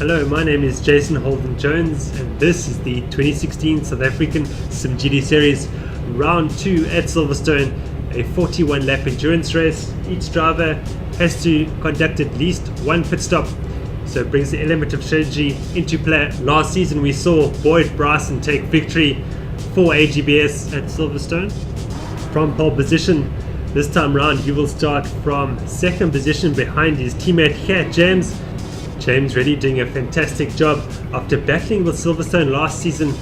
Hello, my name is Jason Holden Jones, and this is the 2016 South African simGT Series Round 2 at Silverstone, a 41 lap endurance race. Each driver has to conduct at least one pit stop, so it brings the element of strategy into play. Last season we saw Boyd Bryson take victory for AGBS at Silverstone from pole position. This time round he will start from second position behind his teammate here, James. James really doing a fantastic job after battling with Silverstone last season.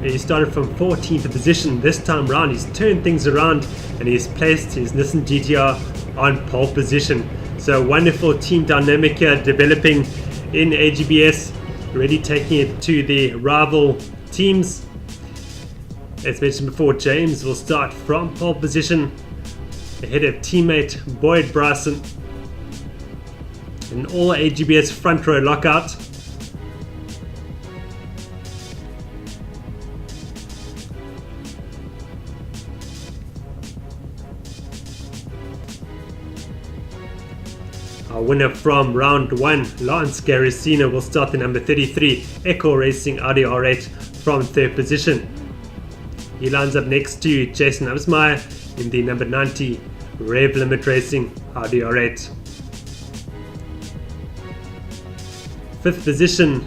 He started from 14th position. This time round he's turned things around and he's placed his Nissan GTR on pole position. So wonderful team dynamic here developing in AGBS, really taking it to the rival teams. As mentioned before, James will start from pole position ahead of teammate Boyd Bryson. An all AGBS front row lockout. Our winner from round 1, Lance Garicino, will start the number 33 Echo Racing Audi R8 from third position. He lines up next to Jason Absmeyer in the number 90 Rev Limit Racing Audi R8. Fifth position,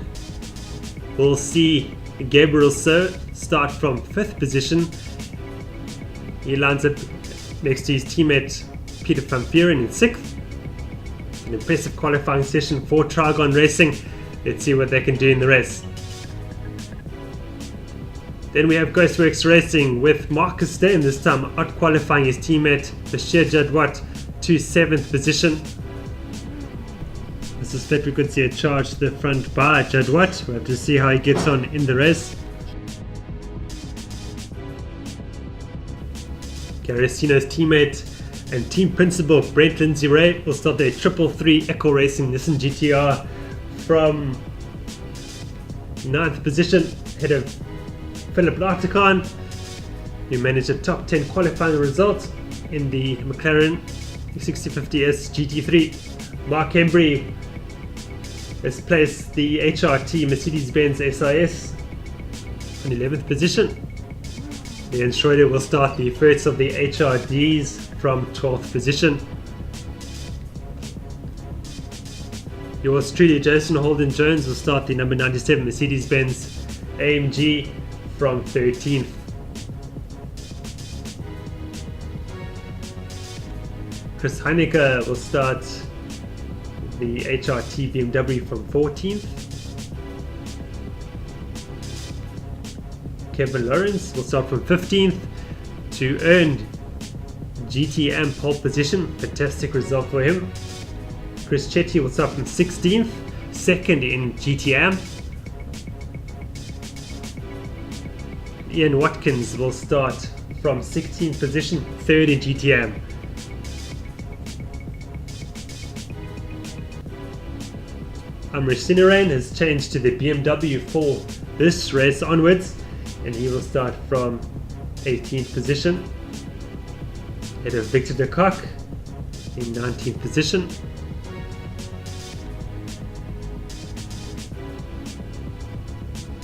we'll see Gabriel So start from 5th position. He lines up next to his teammate Peter van Vuren in 6th. An impressive qualifying session for Trigon Racing. Let's see what they can do in the race. Then we have Ghostworks Racing with Marcus Steyn, this time out qualifying his teammate Bashir Jadwat to 7th position. I suspect we could see a charge to the front by Jadwat. We'll have to see how he gets on in the race. Garicino's teammate and team principal Brent Lindsay Ray will start their 333 Echo Racing Nissan GTR from 9th position ahead of Philip Larticon, who managed a top 10 qualifying result in the McLaren 6050S GT3. Mark Embry has placed the HRT Mercedes-Benz SIS in 11th position. Leon Schroeder will start the first of the HRDs from 12th position. Yours truly, Jason Holden Jones, will start the number 97 Mercedes-Benz AMG from 13th. Chris Heinecker will start the HRT BMW from 14th. Kevin Lawrence will start from 15th to earn GTM pole position. Fantastic result for him. Chris Chetty will start from 16th, second in GTM. Ian Watkins will start from 16th position, third in GTM. Amrish Sinarain has changed to the BMW for this race onwards, and he will start from 18th position ahead of Victor de Kock in 19th position.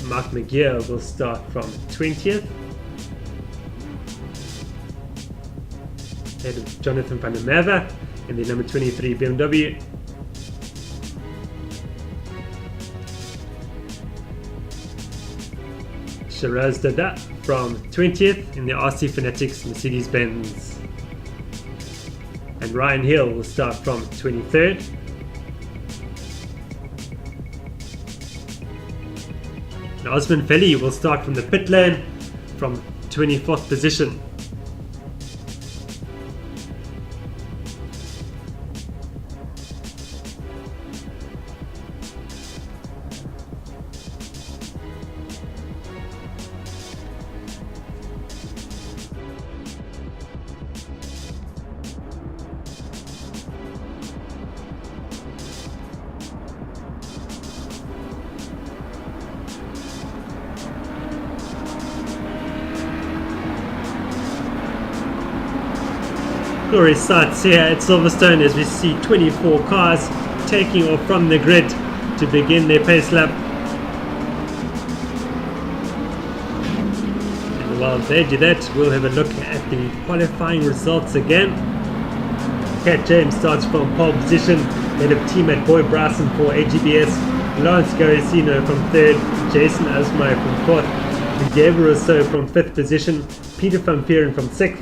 Mark McGeer will start from 20th ahead of Jonathan van der Merwe in the number 23 BMW. Shiraz Dada from 20th in the RC Fanatics Mercedes-Benz. And Ryan Hill will start from 23rd. And Osman Feli will start from the pit lane from 24th position. Glorious sights here at Silverstone as we see 24 cars taking off from the grid to begin their pace lap. And while they do that, we'll have a look at the qualifying results again. Cat James starts from pole position, head of teammate Boy Bryson for AGBS, Lance Garicino from 3rd, Jason Asmai from 4th, Gabriel Rousseau from 5th position, Peter Van Peeren from 6th,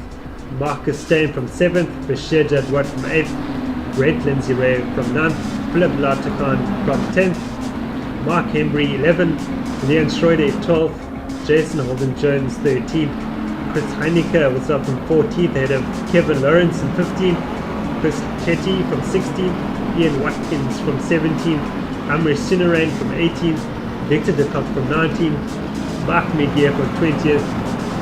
Marcus Stain from 7th, Bashir Jadwat from 8th, Brent Lindsay Ray from 9th, Philip Latakan from 10th, Mark Hembry 11th, Leon Schroeder 12th, Jason Holden Jones 13th, Chris Heineke was up from 14th ahead of Kevin Lawrence in 15th, Chris Chetty from 16th, Ian Watkins from 17th, Amrish Sinarain from 18th, Victor de Kock from 19th, Mark Megier from 20th,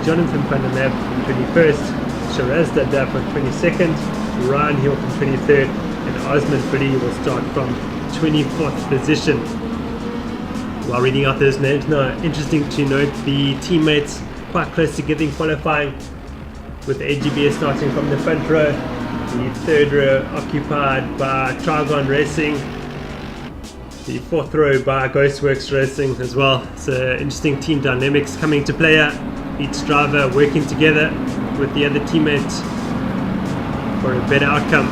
Jonathan van der Merwe from 21st, Shiraz Dada from 22nd, Ryan Hill from 23rd, and Osman Billy will start from 24th position. While reading out those names now, interesting to note the teammates quite close together in qualifying, with AGBS starting from the front row, the 3rd row occupied by Trigon Racing, the 4th row by Ghostworks Racing as well. So interesting team dynamics coming to play here. Each driver working together with the other teammates for a better outcome.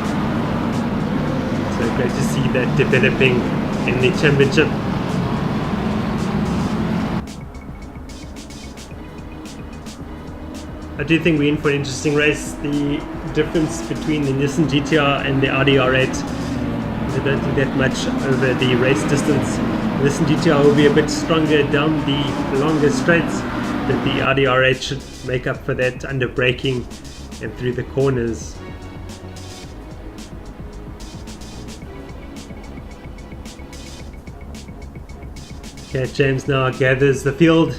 So great to see that developing in the championship. I do think we're in for an interesting race. The difference between the Nissan GTR and the Audi R8, I don't think that much over the race distance. The Nissan GTR will be a bit stronger down the longer straights, but the Audi R8 should make up for that under braking and through the corners. Okay, James now gathers the field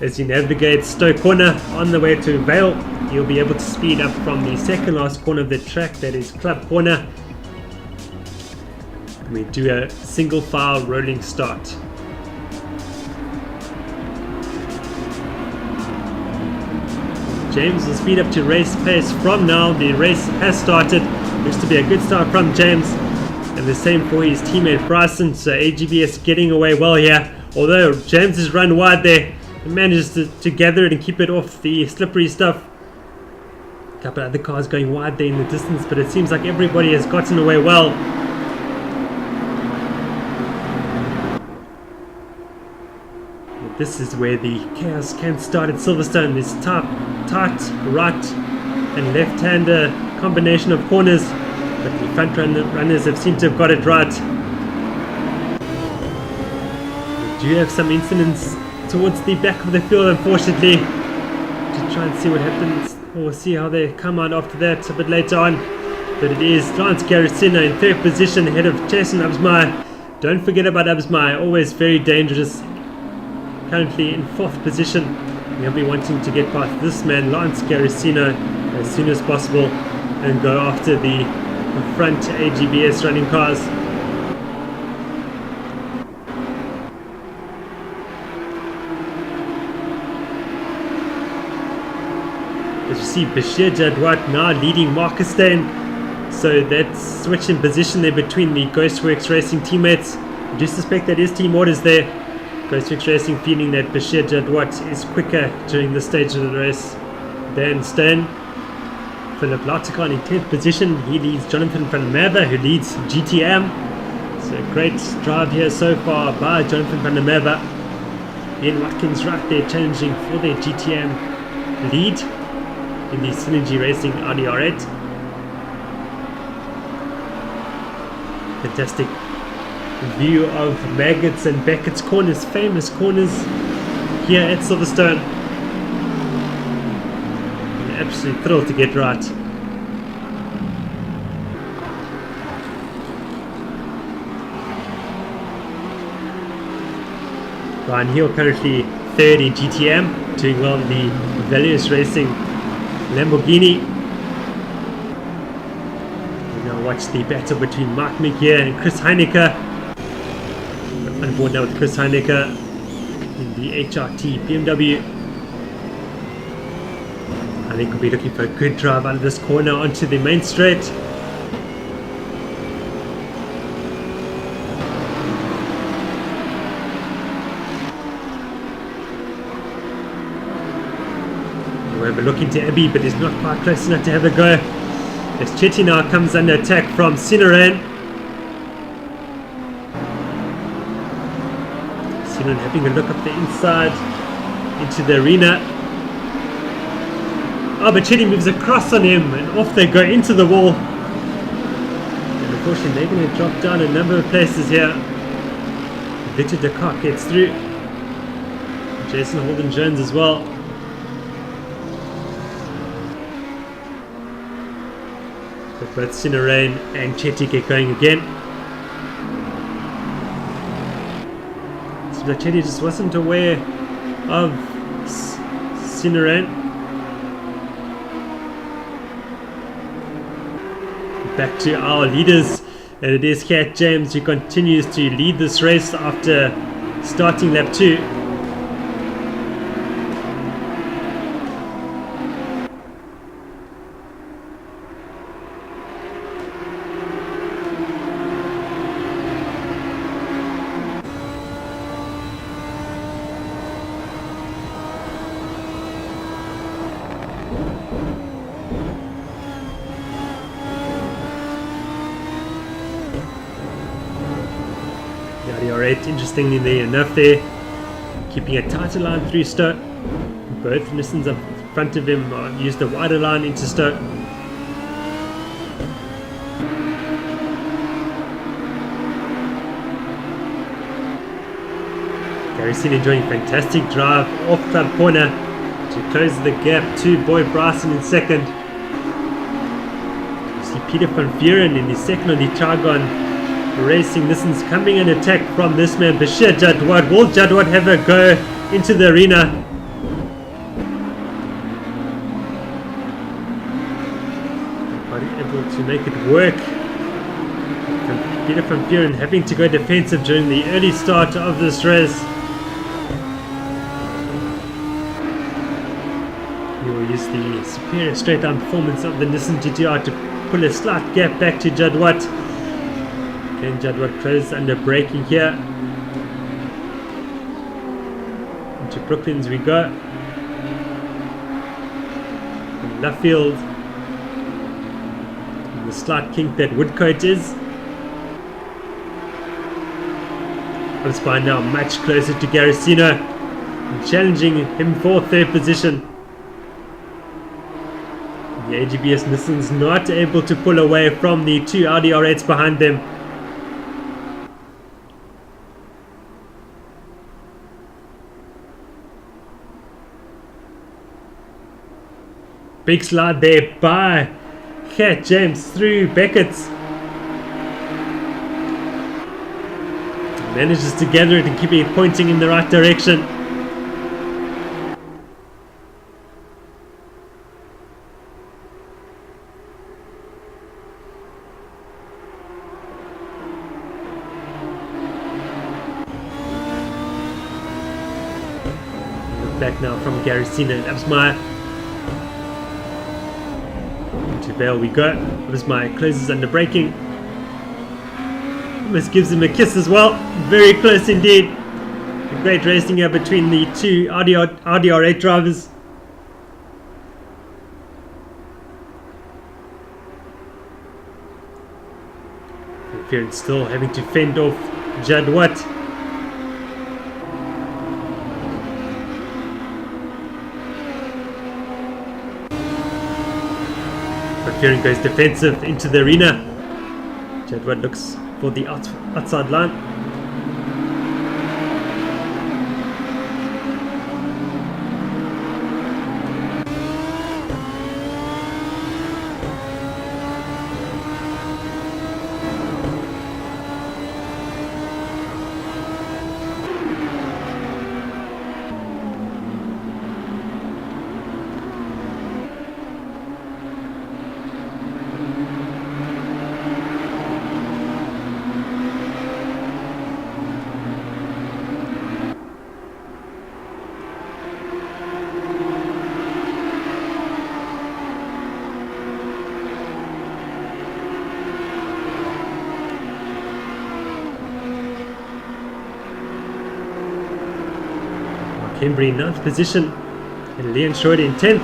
as he navigates Stowe Corner on the way to Vale. He'll be able to speed up from the second last corner of the track, that is Club Corner. And we do a single file rolling start. James will speed up to race pace from now. The race has started. Looks to be a good start from James, and the same for his teammate Bryson. So AGBS getting away well here, although James has run wide there. He manages to gather it and keep it off the slippery stuff. A couple of other cars going wide there in the distance, but it seems like everybody has gotten away well. This is where the chaos can start at Silverstone. This tight right and left-hander combination of corners, but the front runners have seemed to have got it right. We do have some incidents towards the back of the field, unfortunately, to try and see what happens, or see how they come out after that a bit later on. But it is Lance Garicino in 3rd position ahead of Jason Absmeyer. Don't forget about Absmeyer, always very dangerous. Currently in 4th position. He'll be wanting to get past this man, Lance Garicino, as soon as possible and go after the front AGBS running cars. As you see, Bashir Jadwat now leading Marcus Stain. So that switch in position there between the Ghostworks Racing teammates. I do suspect that is team orders there. Ghostworks Racing feeling that Bashir Jadwat is quicker during this stage of the race than Stain. Philip Latakan in 10th position. He leads Jonathan van der Merwe, who leads GTM. So great drive here so far by Jonathan van der Merwe. Ian Watkins right there challenging for their GTM lead in the Synergy Racing Audi R8. Fantastic view of Maggots and Beckett's corners, famous corners here at Silverstone. An absolute thrill to get right. Ryan Hill currently 3rd in GTM, doing well in the Valius Racing Lamborghini. We now watch the battle between Mark Megier and Chris Heineke. On board now with Chris Heineke in the HRT BMW. Heineke will be looking for a good drive out of this corner onto the main straight. overlooking to Abbey, but he's not quite close enough to have a go. As Chetty now comes under attack from Sinan. Sinan having a look up the inside into the arena. Oh, but Chetty moves across on him and off they go into the wall. And unfortunately they're going to drop down a number of places here. Victor de Kock gets through. Jason Holden-Jones as well. But both Sinan and Chetty get going again. So Chetty just wasn't aware of Sinan. Back to our leaders, and it is Cat James who continues to lead this race after starting lap 2. Interestingly enough there, keeping a tighter line through Stoke. Both Nissans up front of him used a wider line into Stoke. Gary Seen enjoying a fantastic drive off club corner to close the gap to Boy Bryson in second. You see Peter van Vuren in the second on the Trigon. Racing Nissans coming in attack from this man Bashir Jadwat. Will Jadwat have a go into the arena? But able to make it work. Peter van Vuren having to go defensive during the early start of this race. He will use the superior straight down performance of the Nissan GTR to pull a slight gap back to Jadwat. And Jadwat closes under braking here. Into Brooklands we go. And Luffield. And the slight kink that Woodcote is. By now much closer to Garicino. And challenging him for third position. The AGBS Nissans not able to pull away from the two Audi R8s behind them. Big slide there by Cat James through Beckett's. Manages to gather it and keep it pointing in the right direction. Look back now from Garicino and Absmeyer. To Vale we go. Absmeyer closes under braking. Almost gives him a kiss as well. Very close indeed. A great racing here between the two Audi R8 drivers. Fearon still having to fend off Jadwat. But Fearon goes defensive into the arena. Jadwat looks for the outside line. Embry in 9th position and Leon Schroeder in 10th.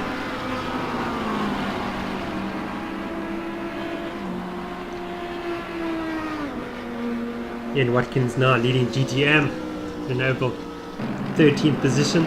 Ian Watkins now leading GTM in overall 13th position.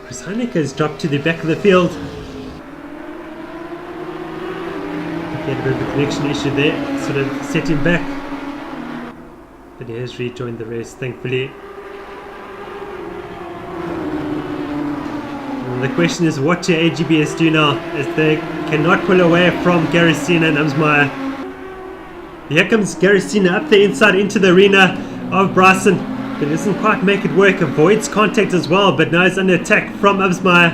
Chris Heineke has dropped to the back of the field. He had a bit of a connection issue there, sort of set him back. But he has rejoined the race, thankfully. And the question is, what do AGBS do now, as they cannot pull away from Garicina and Amsmeyer. Here comes Garicina up the inside into the arena of Bryson. But doesn't quite make it work, avoids contact as well, but now he's under attack from Amsmeyer.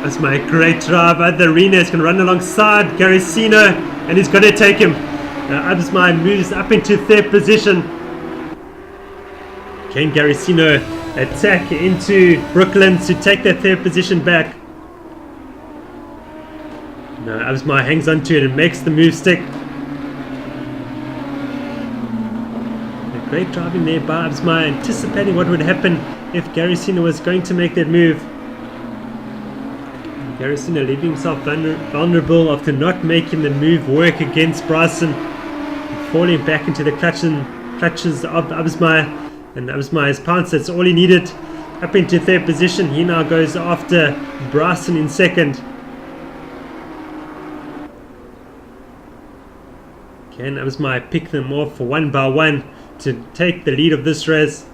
Amsmeyer, great drive at the arena, is going to run alongside Garicino, and he's going to take him. Now Amsmeyer moves up into third position. Can Garicino attack into Brooklyn to take that third position back? No, Amsmeyer hangs on to it and makes the move stick. Great driving there by Amsmeyer, anticipating what would happen if Garicino was going to make that move. Garicino leaving himself vulnerable after not making the move work against Bryson, falling back into the clutches of Amsmeyer, and Amsmeyer's pounce, that's all he needed. Up into third position, he now goes after Bryson in second. Can Amsmeyer pick them off one by one to take the lead of this race?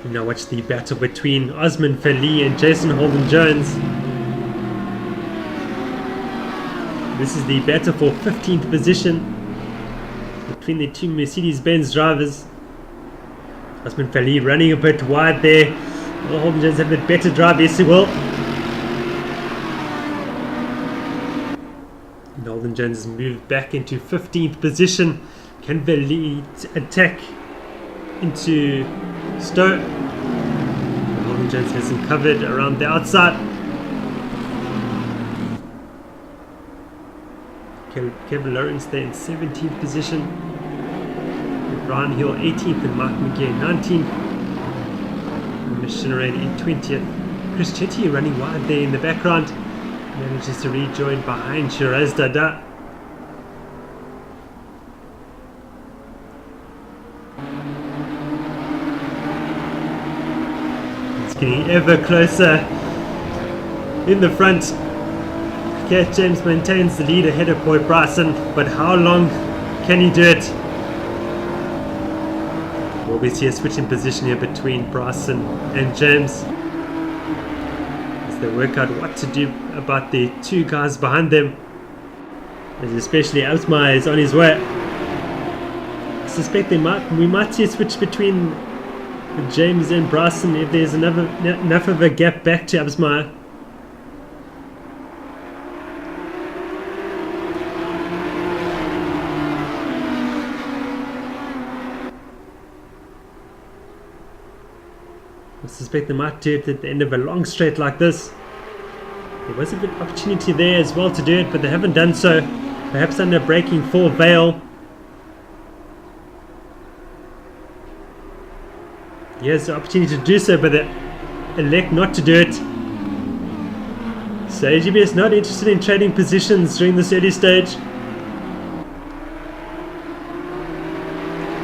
You now watch the battle between Osman Feli and Jason Holden-Jones. This is the battle for 15th position between the two Mercedes-Benz drivers. Osman Feli running a bit wide there. Will Holden-Jones have a better drive? Yes, he will. And Holden-Jones has moved back into 15th position. Can Feli attack into Stowe? Holden-Jones has him covered around the outside. Kevin Lawrence there in 17th position. Brian Hill 18th and Mark McGee 19th. Missionary in 20th. Chris Chetty running wide there in the background. Manages to rejoin behind Shiraz Dada. Getting ever closer in the front. Cat James maintains the lead ahead of Boyd Bryson, but how long can he do it? Will we see a switch in position here between Bryson and James as they work out what to do about the two guys behind them, as especially Amsmeyer is on his way. I suspect we might see a switch between James and Bryson if there's enough of a gap back to Amsmeyer. I suspect they might do it at the end of a long straight like this. There was a bit of opportunity there as well to do it, but they haven't done so. Perhaps under braking for Vale. He has the opportunity to do so, but they elect not to do it. So AGBS not interested in trading positions during this early stage.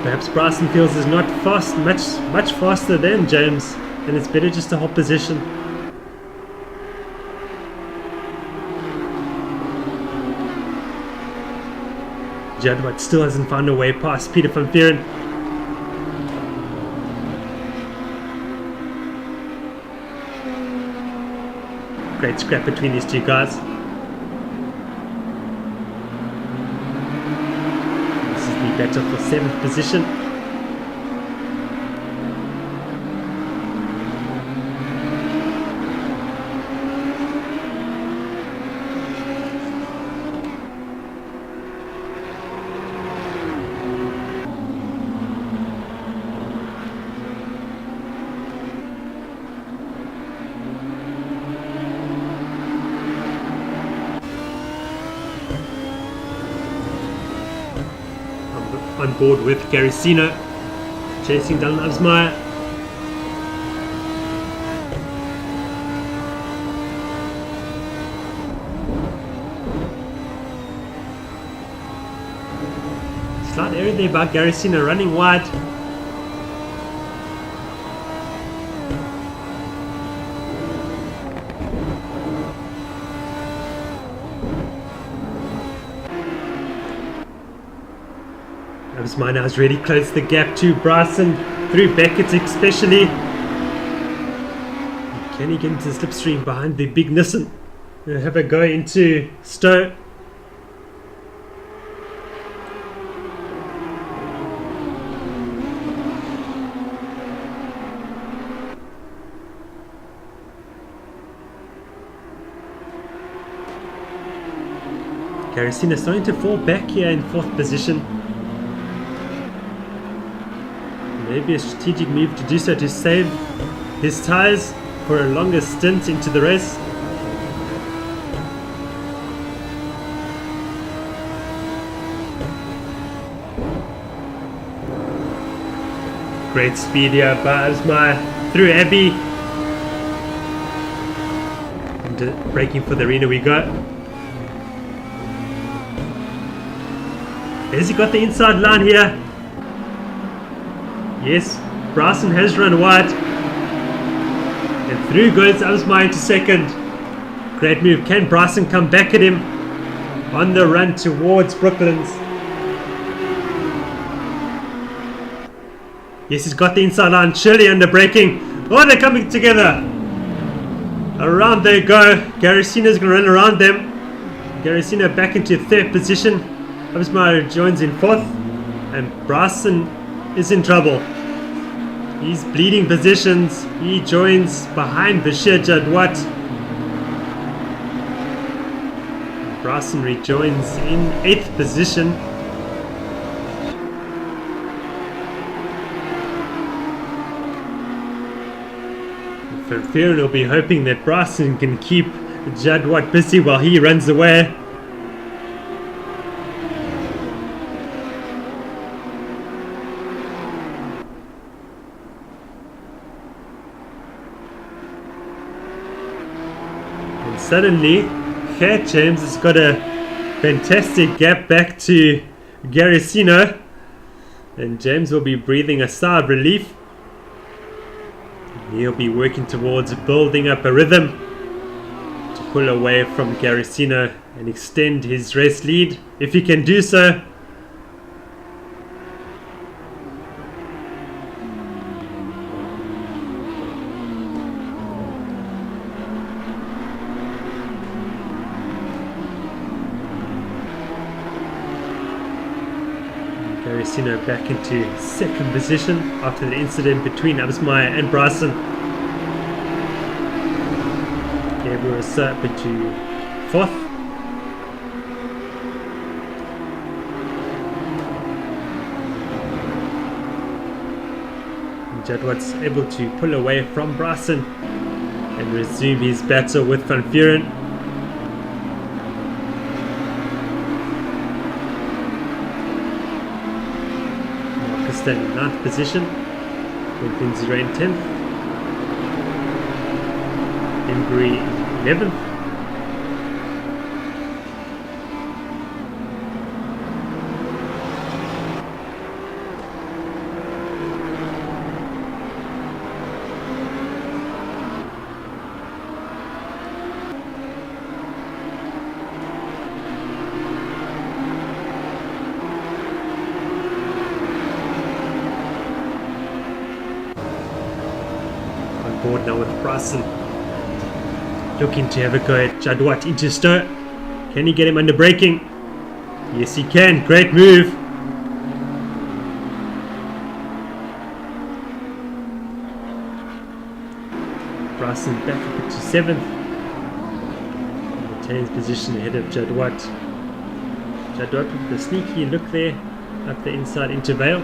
Perhaps Bryson feels is not fast, much faster than James, and it's better just to hold position. Jadwat still hasn't found a way past Peter van Vieren. Great scrap between these two guys. This is the battle for 7th position. On board with Garicino, chasing down Absmeyer. Slight error there by Garicino, running wide. Absmeyer now has really closed the gap to Bryson, through Beckett especially. Can he get into the slipstream behind the big Nissan? We'll have a go into Stowe. Garicino starting to fall back here in 4th position. Maybe a strategic move to do so to save his tyres for a longer stint into the race. Great speed here by Absmeyer through Abbey. And braking for the arena we go. Has he got the inside line here? Yes, Bryson has run wide. And through goes Absmeyer into 2nd. Great move. Can Bryson come back at him on the run towards Brooklands? Yes, he's got the inside line. Surely under braking. Oh, they're coming together. Around they go. Garicino's going to run around them. Garicino back into 3rd position. Absmeyer joins in 4th. And Bryson is in trouble. He's bleeding positions. He joins behind Bashir Jadwat. Bryson rejoins in 8th position. Van Vieren will be hoping that Bryson can keep Jadwat busy while he runs away. Suddenly, James has got a fantastic gap back to Garicino, and James will be breathing a sigh of relief. He'll be working towards building up a rhythm to pull away from Garicino and extend his race lead if he can do so. Garicino back into 2nd position after the incident between Absmeyer and Bryson. Gabriel Rousseau up into 4th. Jadwat's able to pull away from Bryson and resume his battle with Van Vieren. In 9th position, Lincoln 0 in 10th, Embry 11th, Bryson looking to have a go at Jadwat into Stowe. Can he get him under braking? Yes, he can. Great move. Bryson back up to 7th. Retains position ahead of Jadwat. Jadwat with the sneaky look there up the inside into Vale.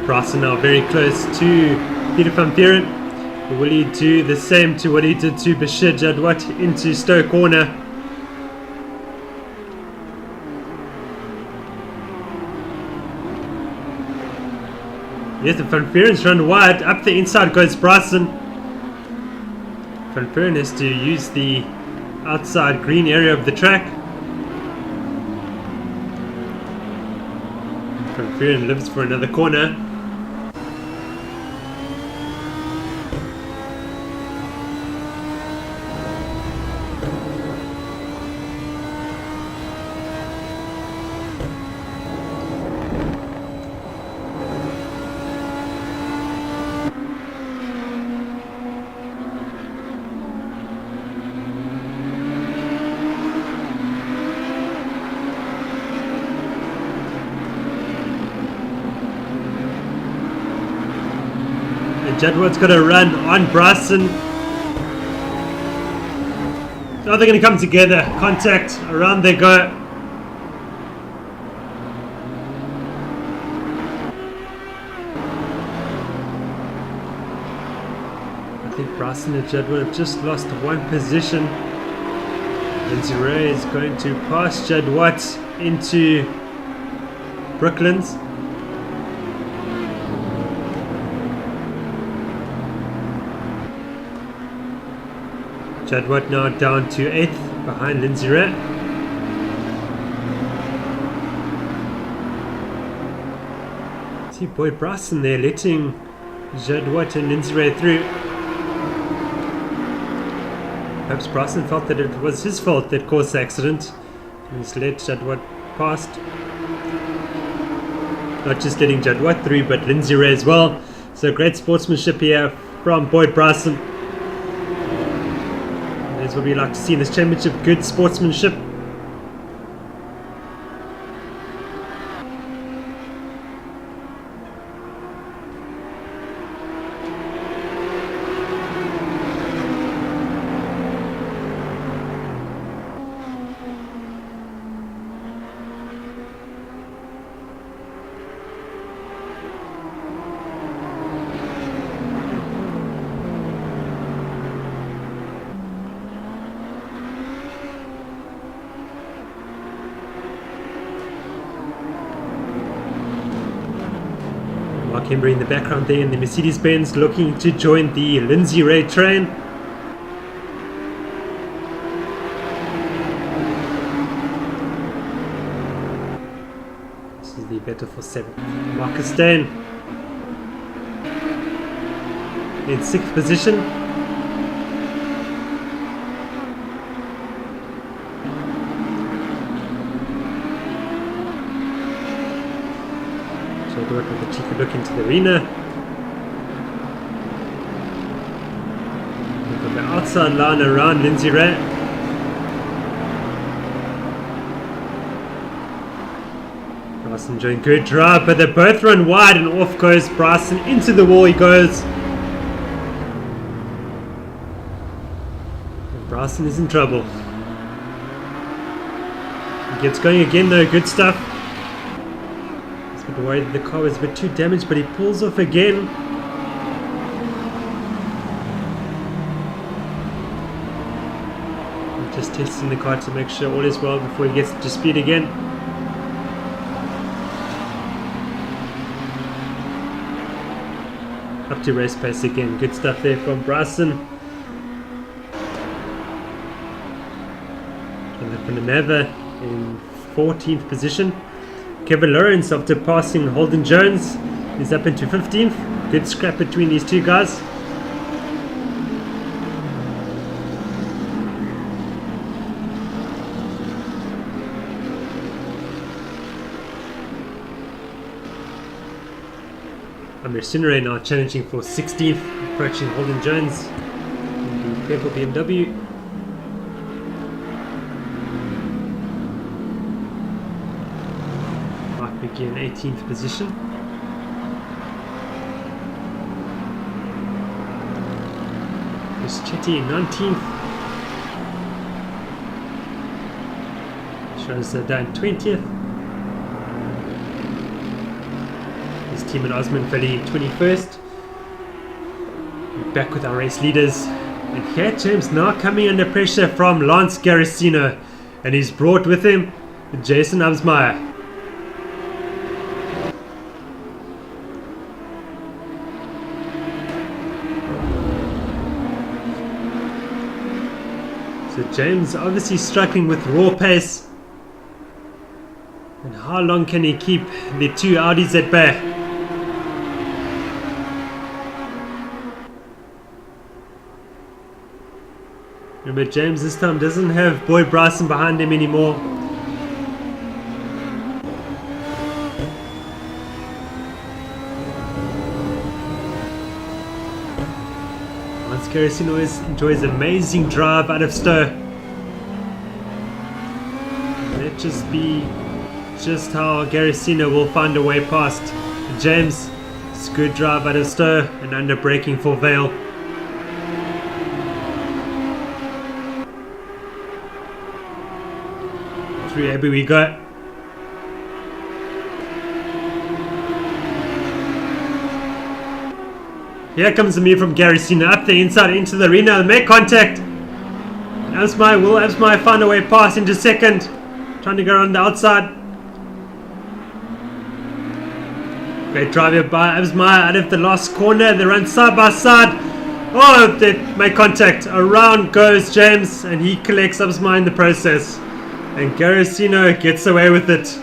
Bryson now very close to Peter van Vieren. Will he do the same to what he did to Bashir Jadwat into Stowe corner? Yes, the Van Vieren's run wide. Up the inside goes Bryson. Van Vieren has to use the outside green area of the track. Van Vieren lives for another corner. Jadwat's got a run on Bryson. Oh, they're going to come together. Contact. Around they go. I think Bryson and Jadwat have just lost one position. Lindsay Ray is going to pass Jadwat into Brooklands. Jadwat now down to 8th behind Lindsay Ray. See Boyd Bryson there letting Jadwat and Lindsay Ray through. Perhaps Bryson felt that it was his fault that caused the accident. He's let Jadwat past. Not just letting Jadwat through, but Lindsay Ray as well. So great sportsmanship here from Boyd Bryson. That's what we like to see in this championship, good sportsmanship. Mark Hembry in the background there in the Mercedes-Benz looking to join the Lindsay Ray train. This is the battle for 7th. Marcus Stain in 6th position. So we'll with a cheeky look into the arena. We've got the outside line around Lindsay Ray. Bryson doing good drive, but they both run wide and off goes Bryson. Into the wall he goes. And Bryson is in trouble. He gets going again though, good stuff. He's a bit worried that the car was a bit too damaged, but he pulls off again. He's just testing the car to make sure all is well before he gets to speed again. Up to race pace again. Good stuff there from Bryson. And then from Nava in 14th position. Kevin Lawrence, after passing Holden Jones, is up into 15th. Good scrap between these two guys. Mercenary now challenging for 16th, approaching Holden Jones in the purple BMW. Mark McGee in 18th position. Chris Chetty in 19th. Shows down 20th. Team at Osman Valley 21st. We're back with our race leaders, and here James now coming under pressure from Lance Garrisino, and he's brought with him Jason Absmeyer. So James obviously struggling with raw pace, and how long can he keep the two Audis at bay? Remember, James this time doesn't have Boy Bryson behind him anymore. Lance Garrison always enjoys amazing drive out of Stowe. Let just be just how Garrisino will find a way past James. It's a good drive out of Stowe and under braking for Vale. Through Abbey we go. Here comes the move from Garrisino up the inside into the arena and make contact. Absmeyer find a way past into second, trying to go around the outside. Great drive here by Absmeyer out of the last corner. They run side by side. Oh, they make contact. Around goes James, and he collects Absmeyer in the process. And Garrisino gets away with it.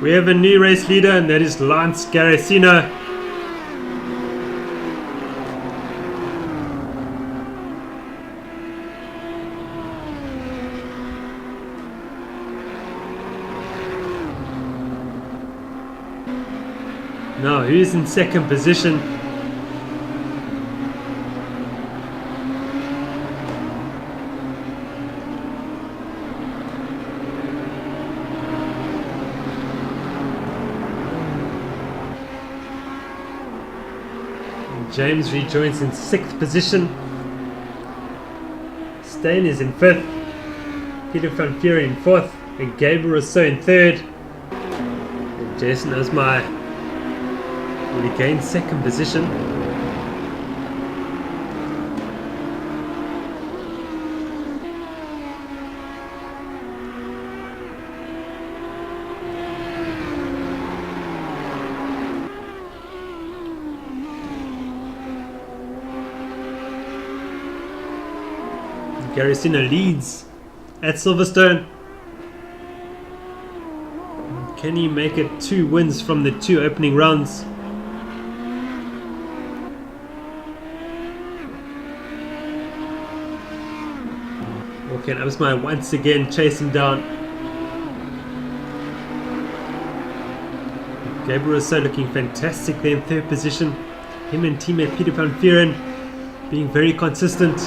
We have a new race leader, and that is Lance Garrisino. Now, who's in second position? James rejoins in 6th position. Stain is in 5th. Peter Van Fury in 4th. And Gabriel Rousseau in 3rd. And Jason Osmeyer will regain 2nd position. Garrisino leads at Silverstone. Can he make it 2 wins from the 2 opening rounds? Okay, and Absmai once again chase him down. Gabriel Rousseau looking fantastic there in third position. Him and teammate Peter van Vieren being very consistent.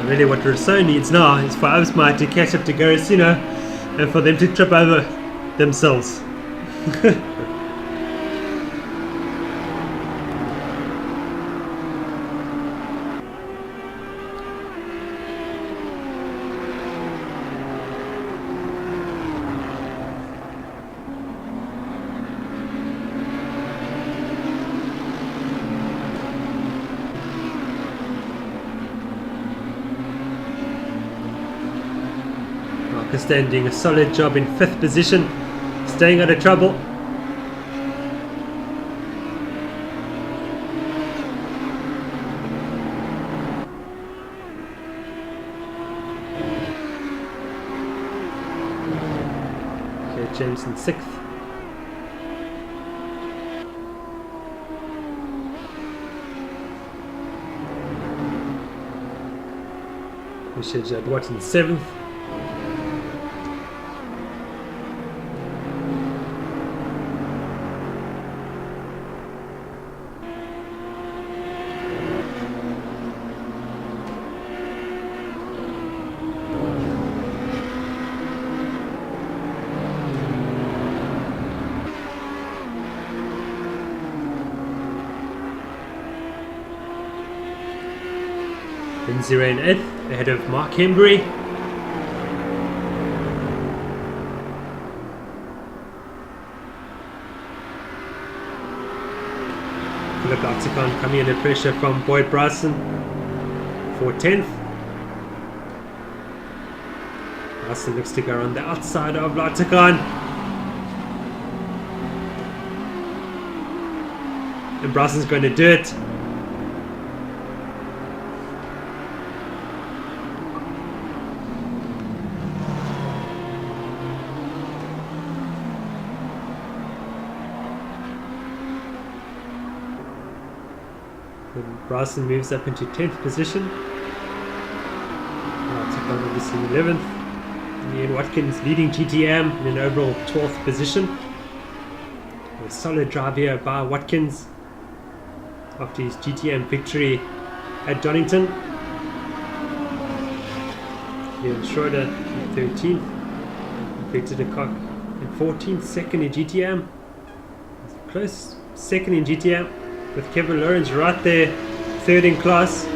Really what Rousseau needs now is for Absmai to catch up to Garasino and for them to trip over themselves. Marcus doing a solid job in 5th position, staying out of trouble. Okay, James in 6th. Michel Jadwat in 7th. Lindsay in 8th, ahead of Mark Hembury. Philip Laxicon coming under pressure from Boyd Bryson for 10th. Bryson looks to go on the outside of Laxicon. And Bryson's going to do it. Bryson moves up into 10th position. Laxicon obviously 11th. Ian Watkins leading GTM in an overall 12th position. A solid drive here by Watkins after his GTM victory at Donington. Ian Schroeder in 13th. Victor de Kock in 14th, second in GTM. Close second in GTM with Kevin Lawrence right there, third in class.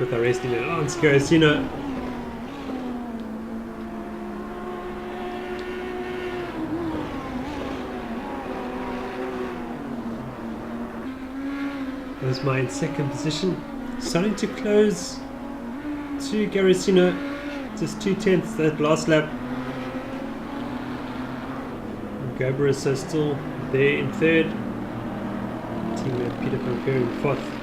With our racing in Lance Garasino. was my second position. Starting to close to Garicino, just 2/10 that last lap. Gabriel still there in third. Teammate Peter Pampero in fourth.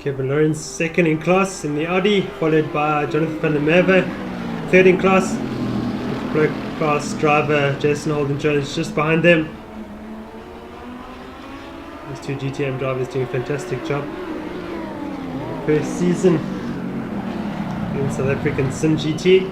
Kevin Lawrence second in class in the Audi, followed by Jonathan van der Merwe third in class, with pro class driver Jason Holden Jones just behind them. These two GTM drivers doing a fantastic job. First season in South African simGT.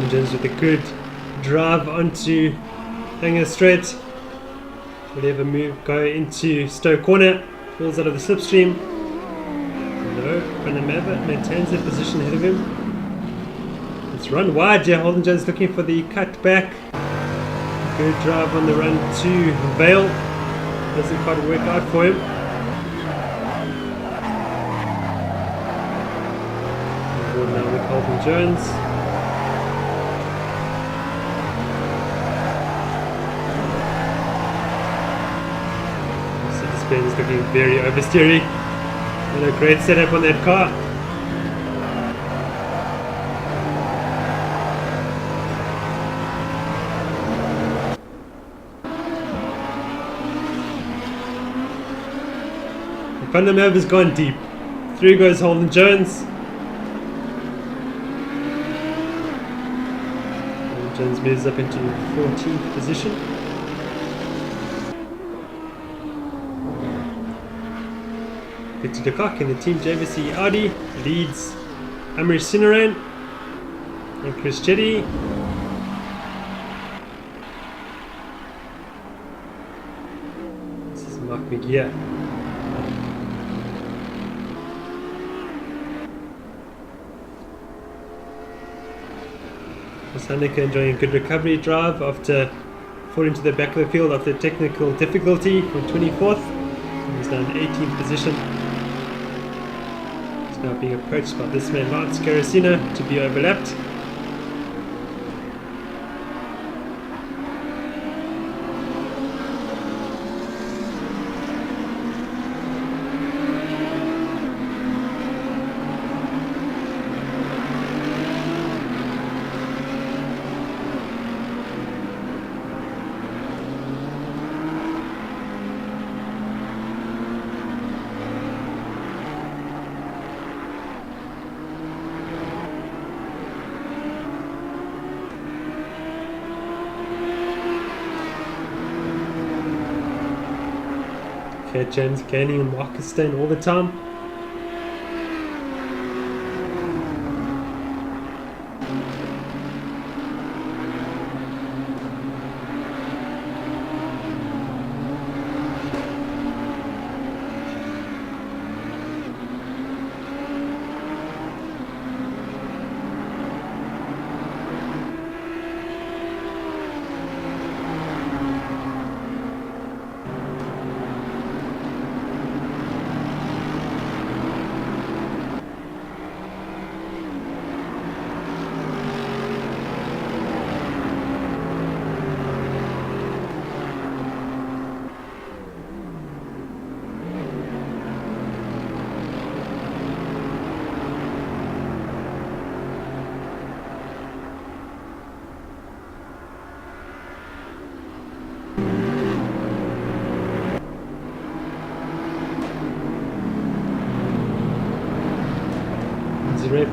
Jones with a good drive onto Hanger Straight. Will he ever go into Stowe Corner? Falls out of the slipstream. No, Van der Merwe maintains their position ahead of him. It's run wide here. Holden Jones looking for the cut back. Good drive on the run to Vale. Doesn't quite work out for him. Now with Holden Jones. Is looking very oversteery, and a great setup on that car. Van der Merwe has gone deep. Through goes Holden Jones. Jones moves up into 14th position. Victor de Kock in the Team JVC Audi leads Amri Sinaran and Chris Chetty. This is Mark McGeer. Sandika enjoying a good recovery drive after falling to the back of the field after technical difficulty from 24th. He's now in 18th position. He's now being approached by this man Lance Carasina to be overlapped. Okay, James gaining on Marcus Stone all the time.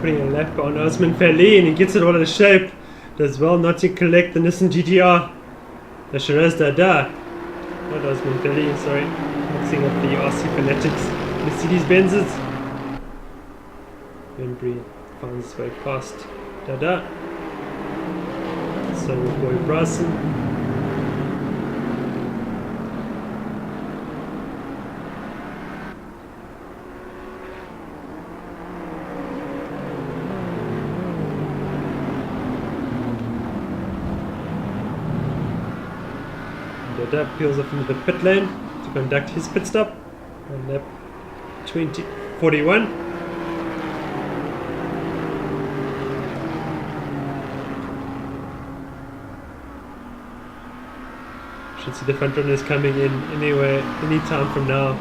Putting a lap on Osman Fali, and he gets it all out of shape. Does well not to collect the Nissan GTR. The Shiraz Dada. Not Osman Fali, sorry. Mixing up the RC Fanatics Mercedes Benzes. Embry finds his way past Dada. So boy Bryson. Dada peels off into the pit lane to conduct his pit stop on lap 41. Should see the front runners coming in anywhere, any time from now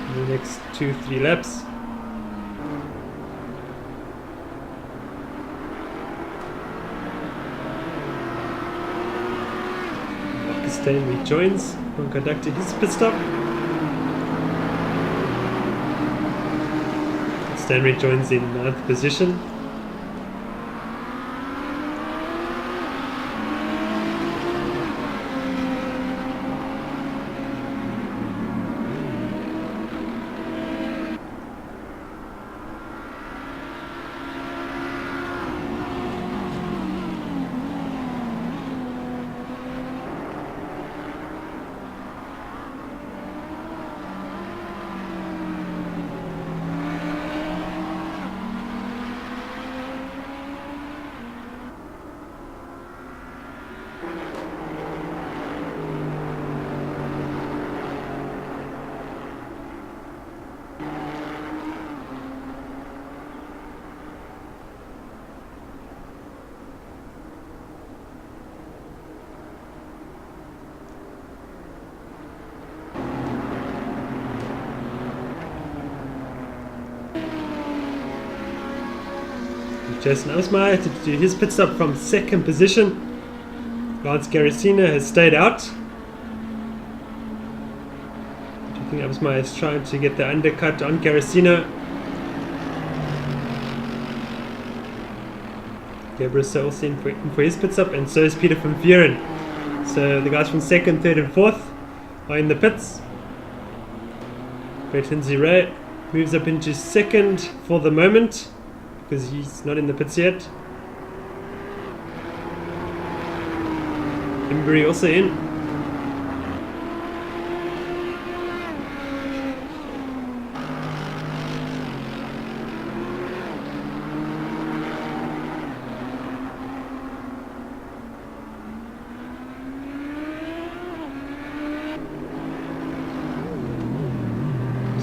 in the next 2-3 laps. Stone rejoins and conducted his pit stop. Stone rejoins in 9th position. Jason Osmeyer to do his pit stop from 2nd position. Lance Garacina has stayed out. I think Osmeyer is trying to get the undercut on Garacina. Gabriel also in for his pit stop, and so is Peter van Vuren. So the guys from 2nd, 3rd and 4th are in the pits. Bertrand Zire moves up into 2nd for the moment because he's not in the pits yet. Embry also in.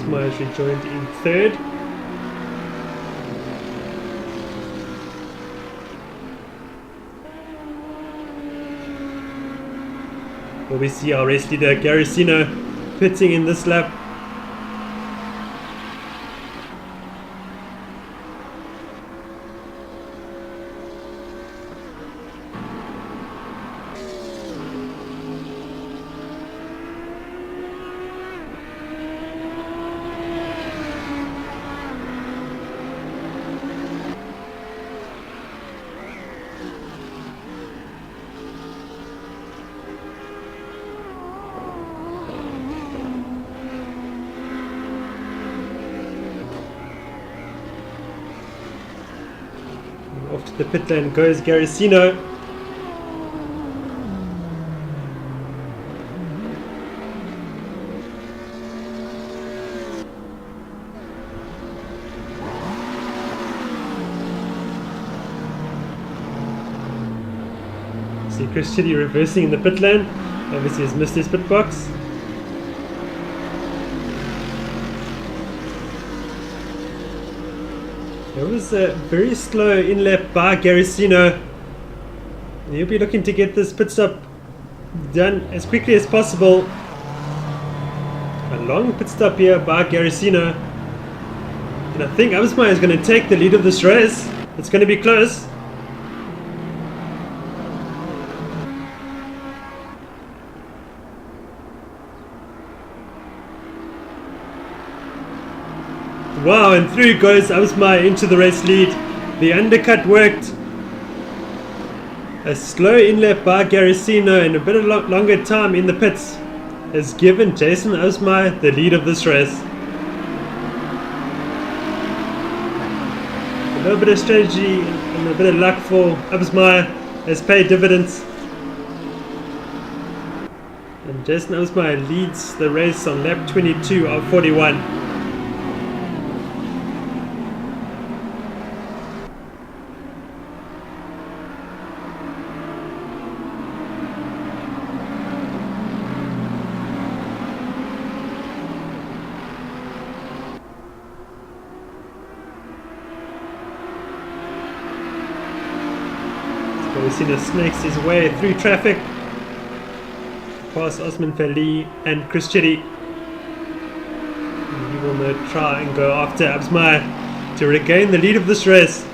Myers rejoined in 3rd. Well, we see our race leader Garicino pitting in this lap. Off to the pit lane goes Garicino. See Chris Chitty reversing in the pit lane. Obviously has missed his pit box. It was a very slow in-lap by Garicino. He'll be looking to get this pit stop done as quickly as possible. A long pit stop here by Garicino. And I think Absmeyer is going to take the lead of this race. It's going to be close. Wow, and through goes Absmeyer into the race lead. The undercut worked. A slow in-lap by Garicino and a bit of longer time in the pits has given Jason Absmeyer the lead of this race. A little bit of strategy and a bit of luck for Absmeyer has paid dividends. And Jason Absmeyer leads the race on lap 22 of 41. Garicino snakes his way through traffic past Osman Feli and Chris Chitty. He will now try and go after Absmeyer to regain the lead of this race.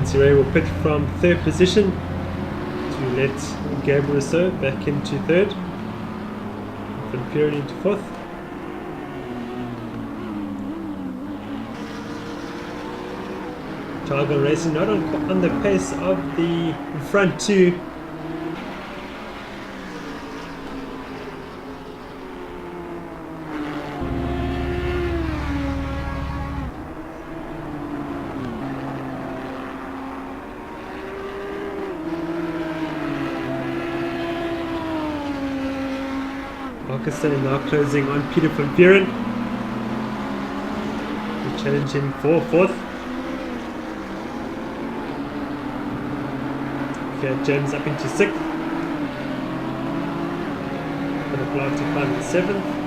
Zire will pitch from 3rd position to let Gabriel Rousseau back into 3rd, Van Vuren into 4th. Targa Racing not on the pace of the front two. Marcus is now closing on Peter van Vuren to challenge him for 4th. Okay, James up into 6th. Gonna fly to climb 7th.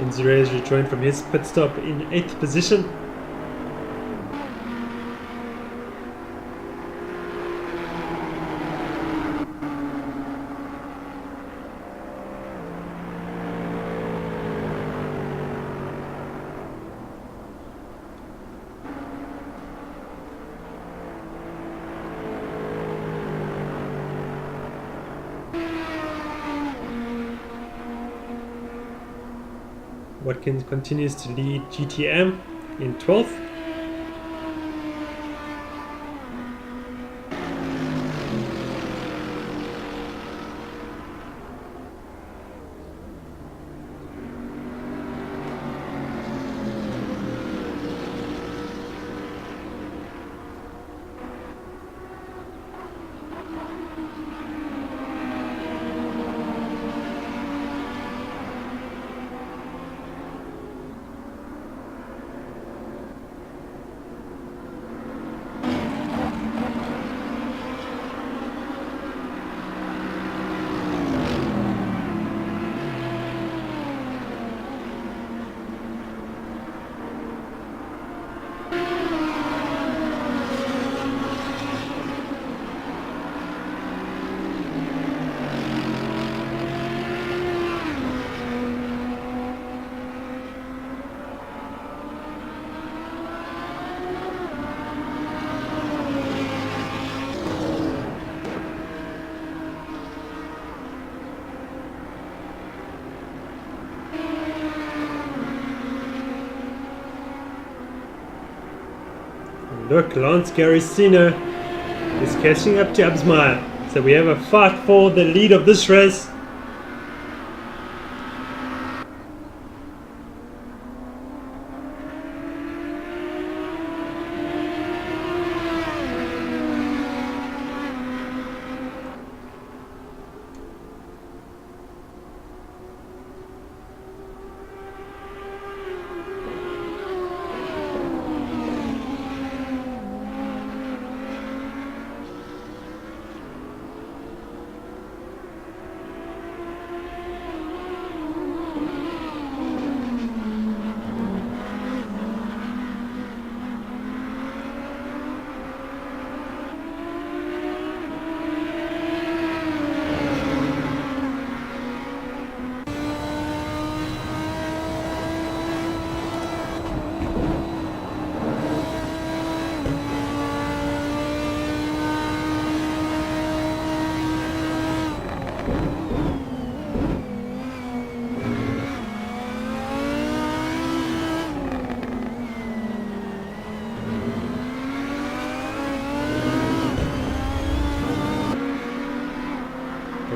Zure has rejoined from his pit stop in 8th position. Watkins continues to lead GTM in 12th. Look, Lance Garicino is catching up to Absmeyer. So we have a fight for the lead of this race.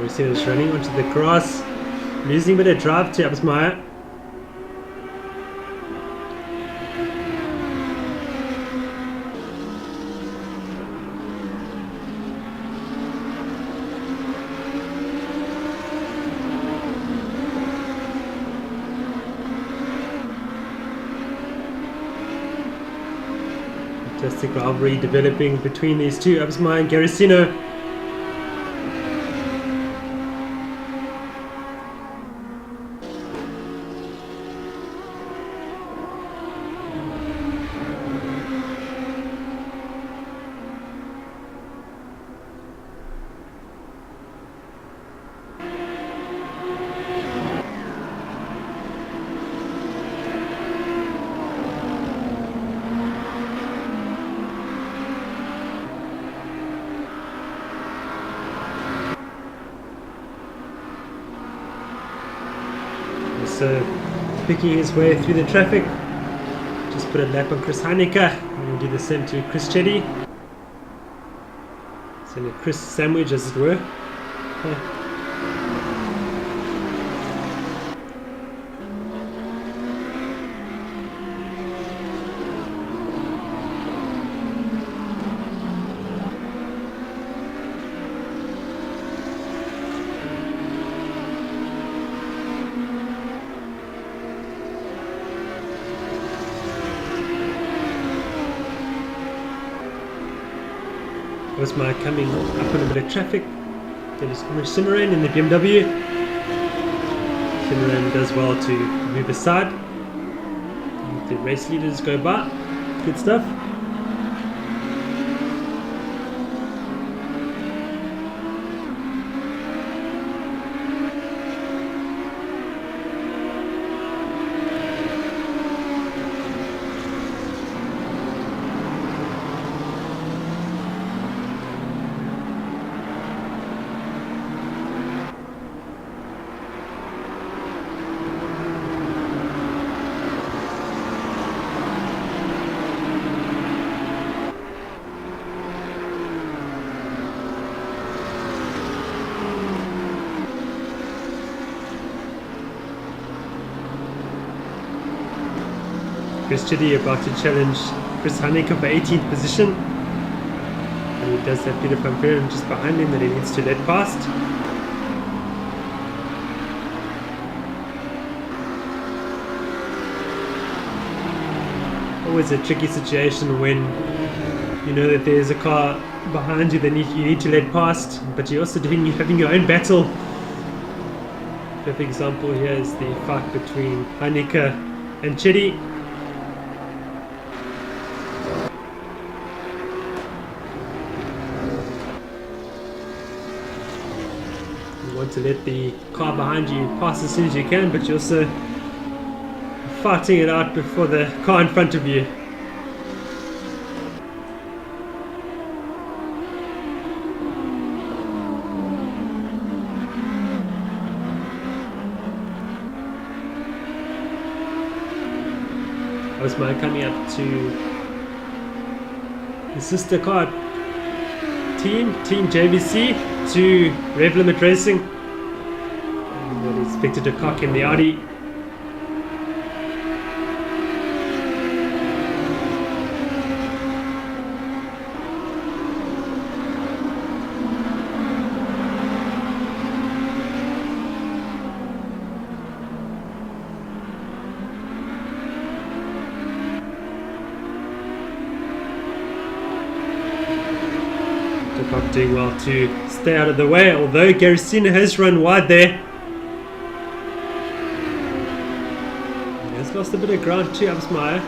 Garicino is running onto the grass, losing a bit of drive to Absmeyer. Fantastic rivalry developing between these two, Absmeyer and Garicino. also picking his way through the traffic. Just put a lap on Chris Heineke, and we'll do the same to Chris Chetty. So a Chris sandwich, as it were. Yeah. Osmar coming up on a bit of traffic. There is Simmerrain in the BMW. Simmerrain does well to move aside. The race leaders go by. Good stuff. Chris Chetty about to challenge Chris Heineke for 18th position. And he does have Peter Van Veren just behind him that he needs to let past. Always a tricky situation when you know that there's a car behind you that you need to let past, but you're also having your own battle. Perfect example here is the fight between Heineke and Chetty. You want to let the car behind you pass as soon as you can, but you're also fighting it out before the car in front of you. Osmar coming up to the sister car team JVC, to Rev Limit Racing. And then expected to cock in the Audi. Doing well to stay out of the way, although Garicino has run wide there. He has lost a bit of ground to Absmeyer.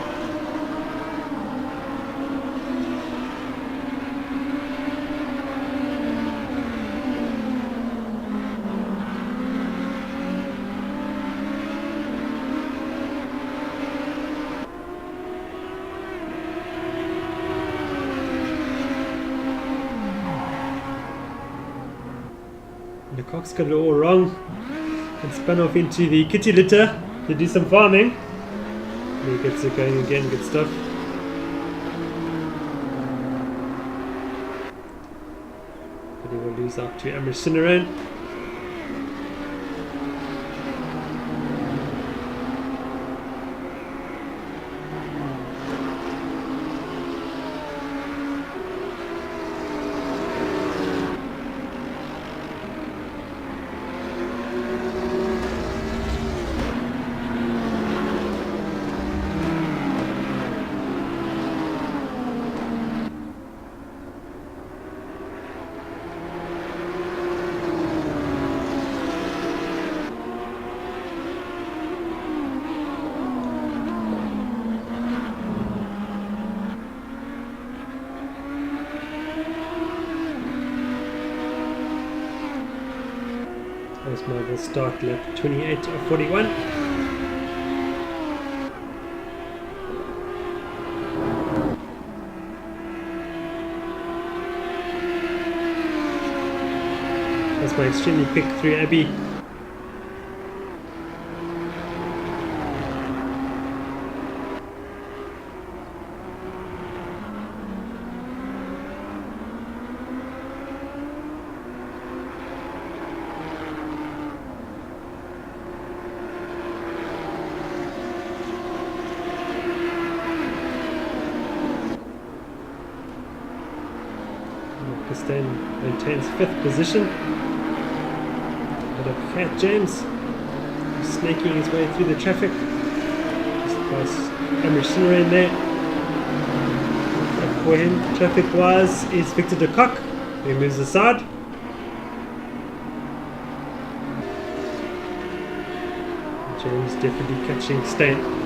The Cox got it all wrong and spun off into the kitty litter to do some farming. And he gets it going again, good stuff. But he will lose out to Amricineran. Osmar will start lap 28 of 41. That's my extremely pick through Abbey. Silverstone maintains 5th position. But a Fat James snaking his way through the traffic. Just past Emerson in there. For him, traffic-wise, is Victor de Kock, who moves aside. James definitely catching Stain.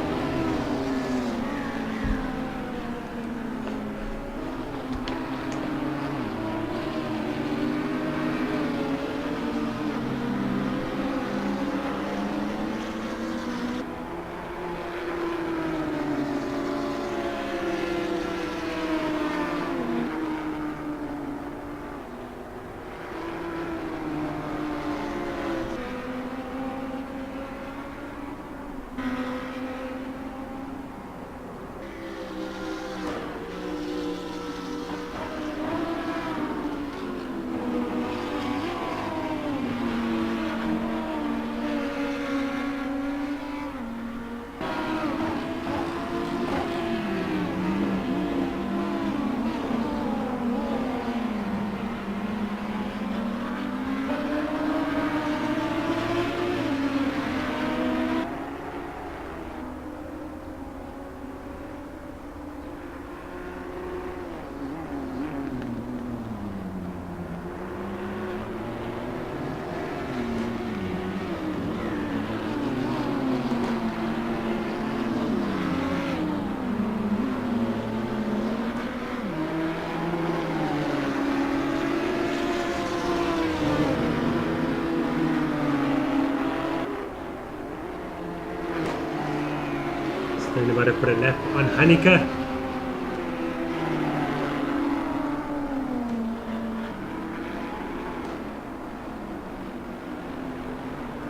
Then about to put a lap on Hanika.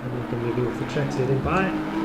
Hamilton moving off the track, heading by.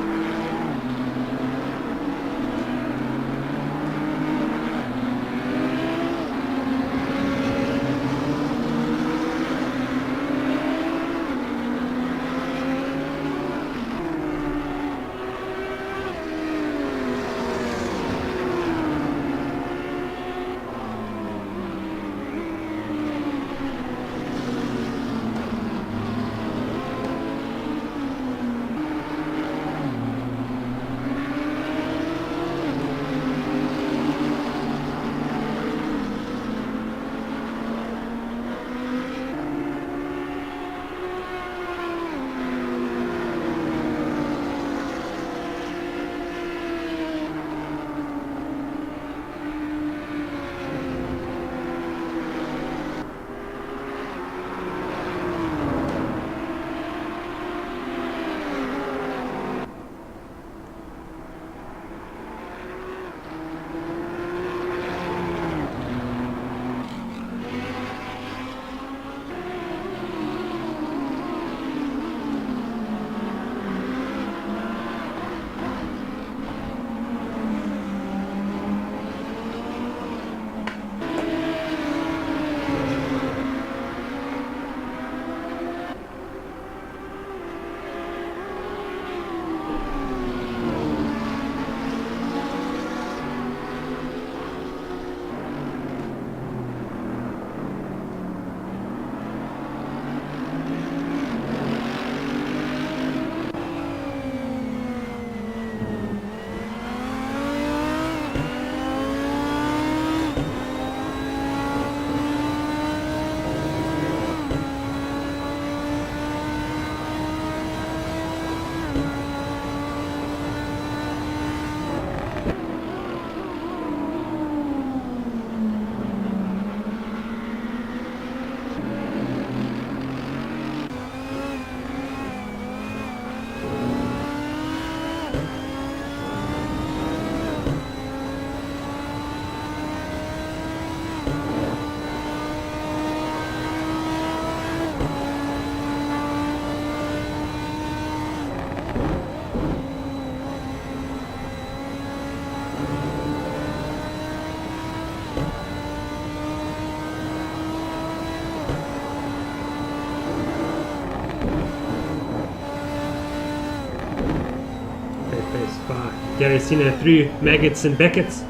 Garacino through Maggots and Beckett's.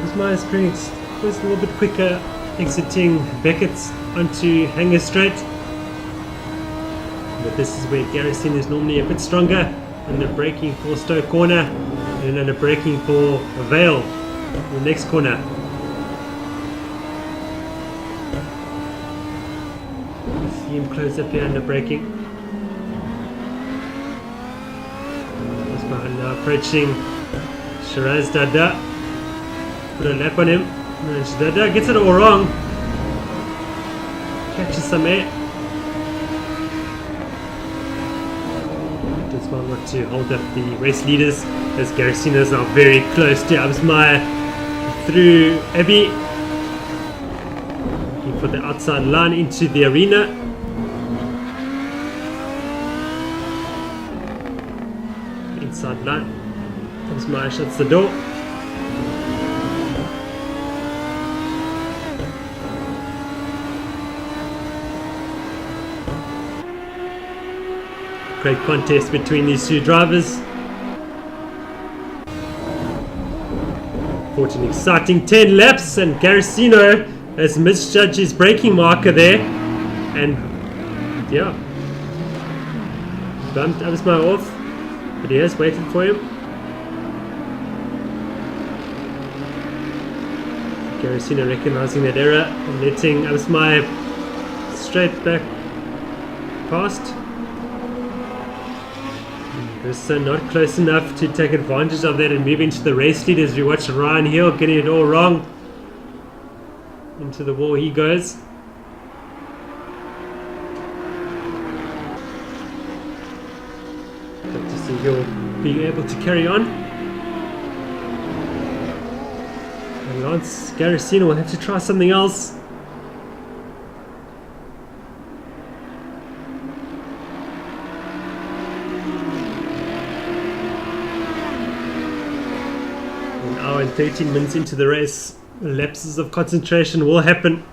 Abisma is was a little bit quicker, exiting Beckett's onto Hanger Straight. But this is where Garrison is normally a bit stronger, and they're braking for Stowe corner, and then they're braking for Vale in the next corner. See him close up here under braking. Now approaching Shiraz Dada. Put a lap on him. And Dada gets it all wrong. Catches some air. Does well not to hold up the race leaders, as Garcinos are very close to Absmeyer through Abbey. Looking for the outside line into the arena. Inside line. Absmeyer shuts the door. Great contest between these two drivers. Fought an exciting 10 laps, and Garcino has misjudged his braking marker there, and yeah, bumped Absmeyer off, but he has waited for him. Garcino recognizing that error and letting Absmeyer straight back past. Corsa not close enough to take advantage of that and move into the race lead, as we watch Ryan Hill getting it all wrong. Into the wall he goes. Good to see Hill being able to carry on. And Lance Garcino will have to try something else. And 13 minutes into the race, lapses of concentration will happen.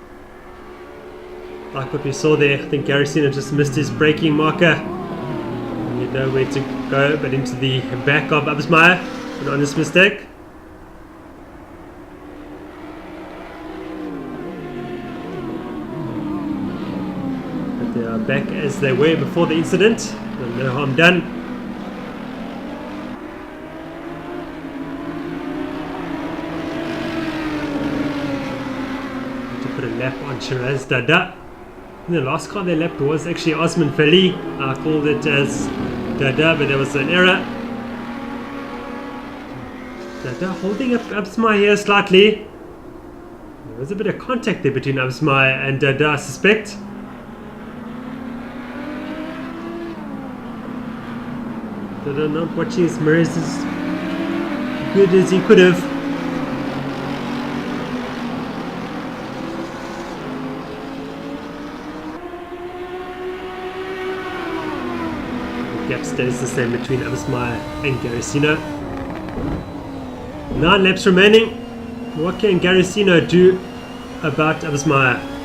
Like what we saw there, I think Garcino just missed his braking marker. And you know where to go, but into the back of Absmeyer. An honest mistake. But they are back as they were before the incident. No harm done. Lap on Shiraz Dada. The last car they lapped was actually Osman Fali. I called it as Dada, but there was an error. Dada holding up Absmeyer here slightly. There was a bit of contact there between Absmeyer and Dada, I suspect. Dada not watching his mirrors as good as he could have. Gap stays the same between Absmeyer and Garcino. 9 laps remaining. What can Garcino do about Absmeyer?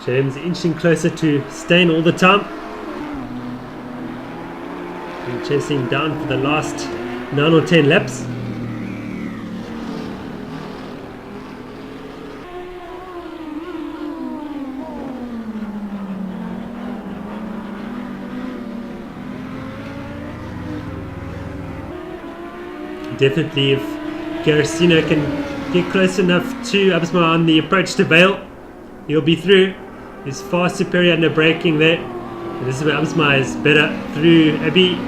James inching closer to Stain all the time. And chasing down for the last 9 or 10 laps. Definitely, if Garcino can get close enough to Absmeyer on the approach to Vale, he'll be through. He's far superior under braking there. This is where Absma is better through Abby.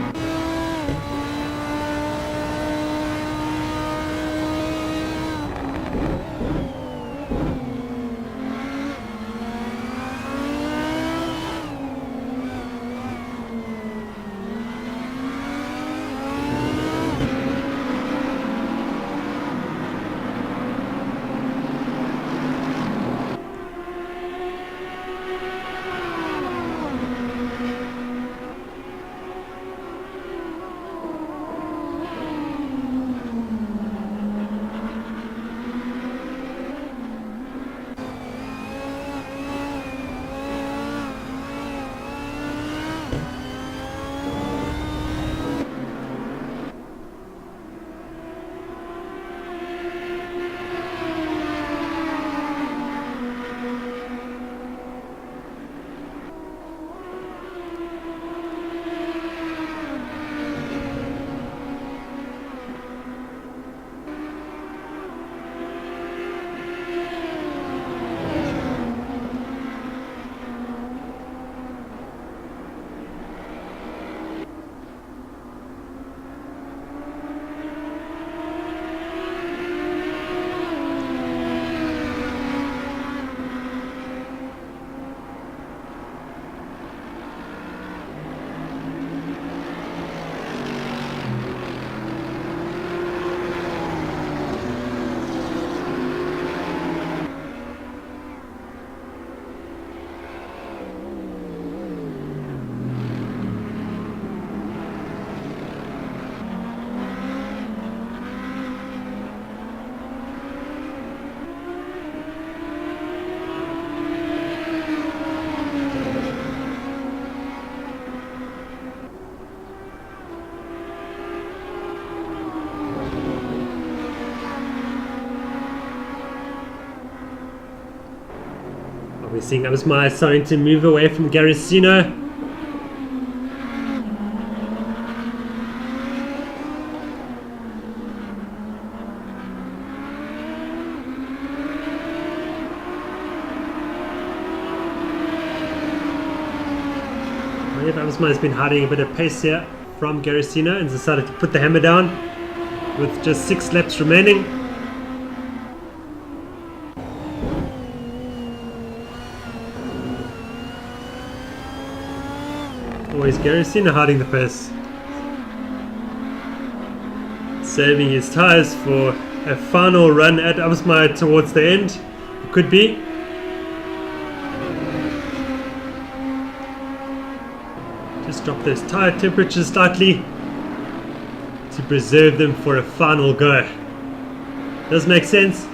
We're seeing Absma starting to move away from Garicino. Absma has been hiding a bit of pace here from Garicino and decided to put the hammer down with just 6 laps remaining. Always Garicino hiding the pace, saving his tyres for a final run at Absma towards the end. It could be. Just drop those tyre temperatures slightly to preserve them for a final go. Does make sense?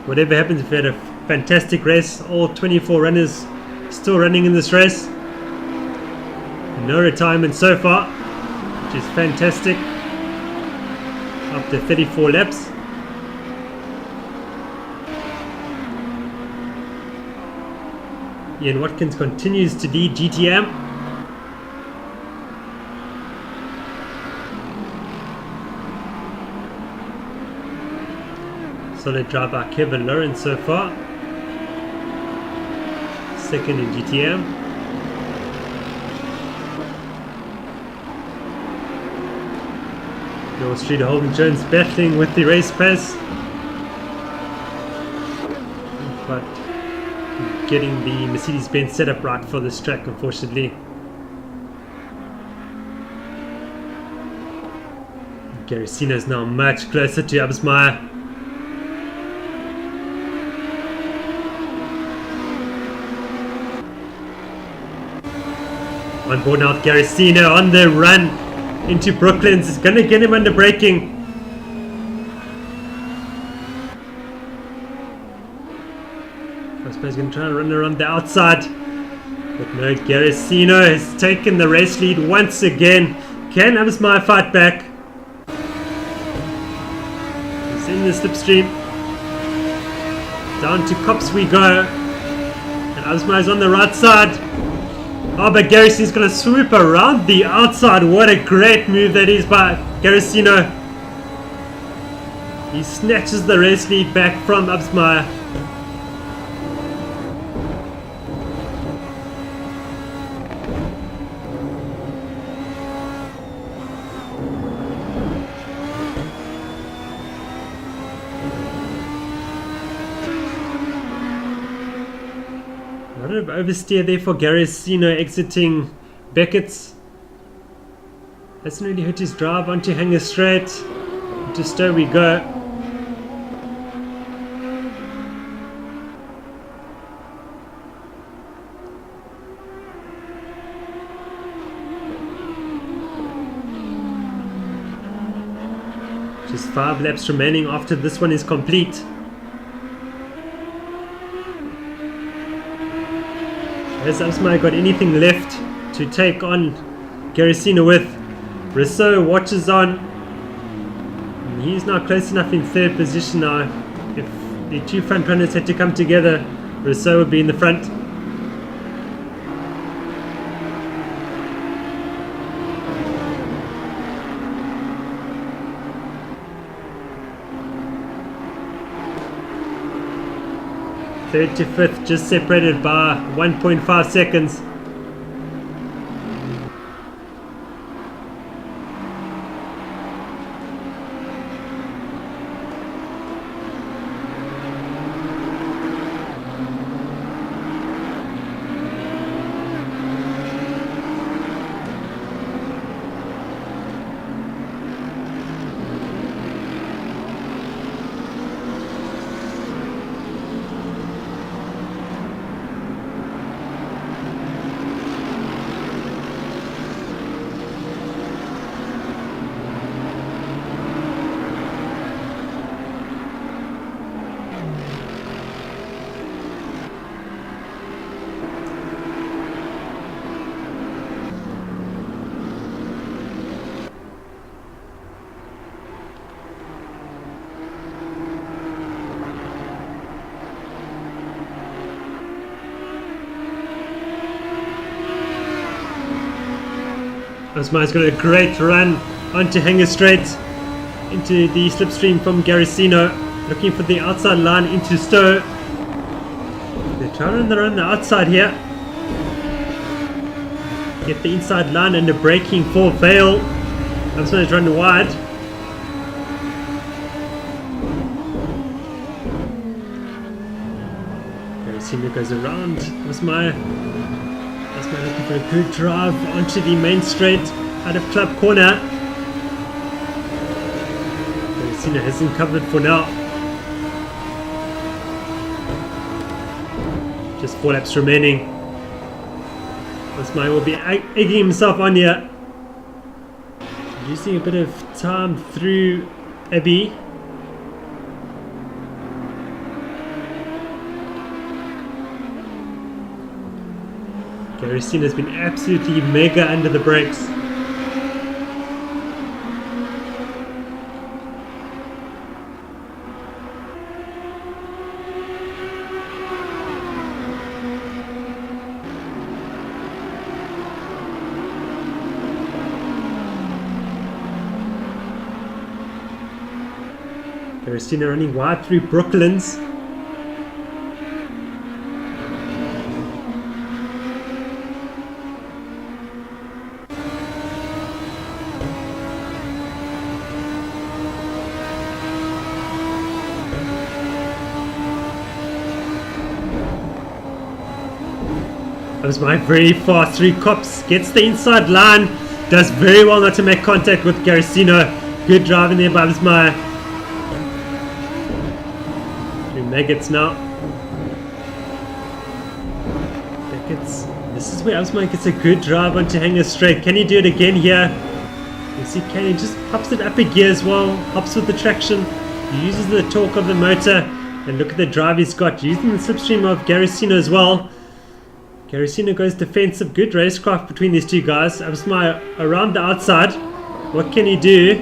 Whatever happens, we've had a fantastic race. All 24 runners still running in this race. No retirement so far, which is fantastic. After 34 laps. Ian Watkins continues to lead GTM. Solid drive by Kevin Lawrence so far. Second in GTM. Noel Street, Holden Jones battling with the race pace, but getting the Mercedes-Benz setup right for this track, unfortunately. Garicino is now much closer to Absma. On board now, Garicino on the run into Brooklands. Is going to get him under braking. I suppose he's going to try and run around the outside. But no, Garicino has taken the race lead once again. Can Absma fight back? He's in the slipstream. Down to Cops we go. And Absma is on the right side. Oh, but Garrisino's going to swoop around the outside. What a great move that is by Garrisino. He snatches the race lead back from Absma. A lot of oversteer there for Garrisino exiting Beckett's. Hasn't really hurt his drive onto Hanger Straight. Into Stowe we go. Just 5 laps remaining after this one is complete. Has Absma got anything left to take on Garrisino with? Rousseau watches on. And he's now close enough in 3rd position now. If the 2 front runners had to come together, Rousseau would be in the front. Third to 5th, just separated by 1.5 seconds. Absma's got a great run onto Hanger Straight into the slipstream from Garrisino, looking for the outside line into Stowe. They're trying to run the outside here. Get the inside line and the braking for Vale. Absma's running wide. Garrisino goes around Absma. Looking for a good drive onto the main straight out of Club Corner. Garrisino hasn't covered for now. Just 4 laps remaining. Absma will be egging himself on here. Losing a bit of time through Abbey. Garrisino has been absolutely mega under the brakes. Garrisino running wide through Brooklands. Absma very fast through Cops, gets the inside line, does very well not to make contact with Garrisino. Good driving there by Absma. Through Maggots now. Beckett's. This is where Absma gets a good drive onto Hanger Straight. Can he do it again here? You see, can he just pops it up a gear as well, helps with the traction, uses the torque of the motor, and look at the drive he's got, using the slipstream of Garrisino as well. Garrisino goes defensive, good racecraft between these two guys. Absma around the outside. What can he do?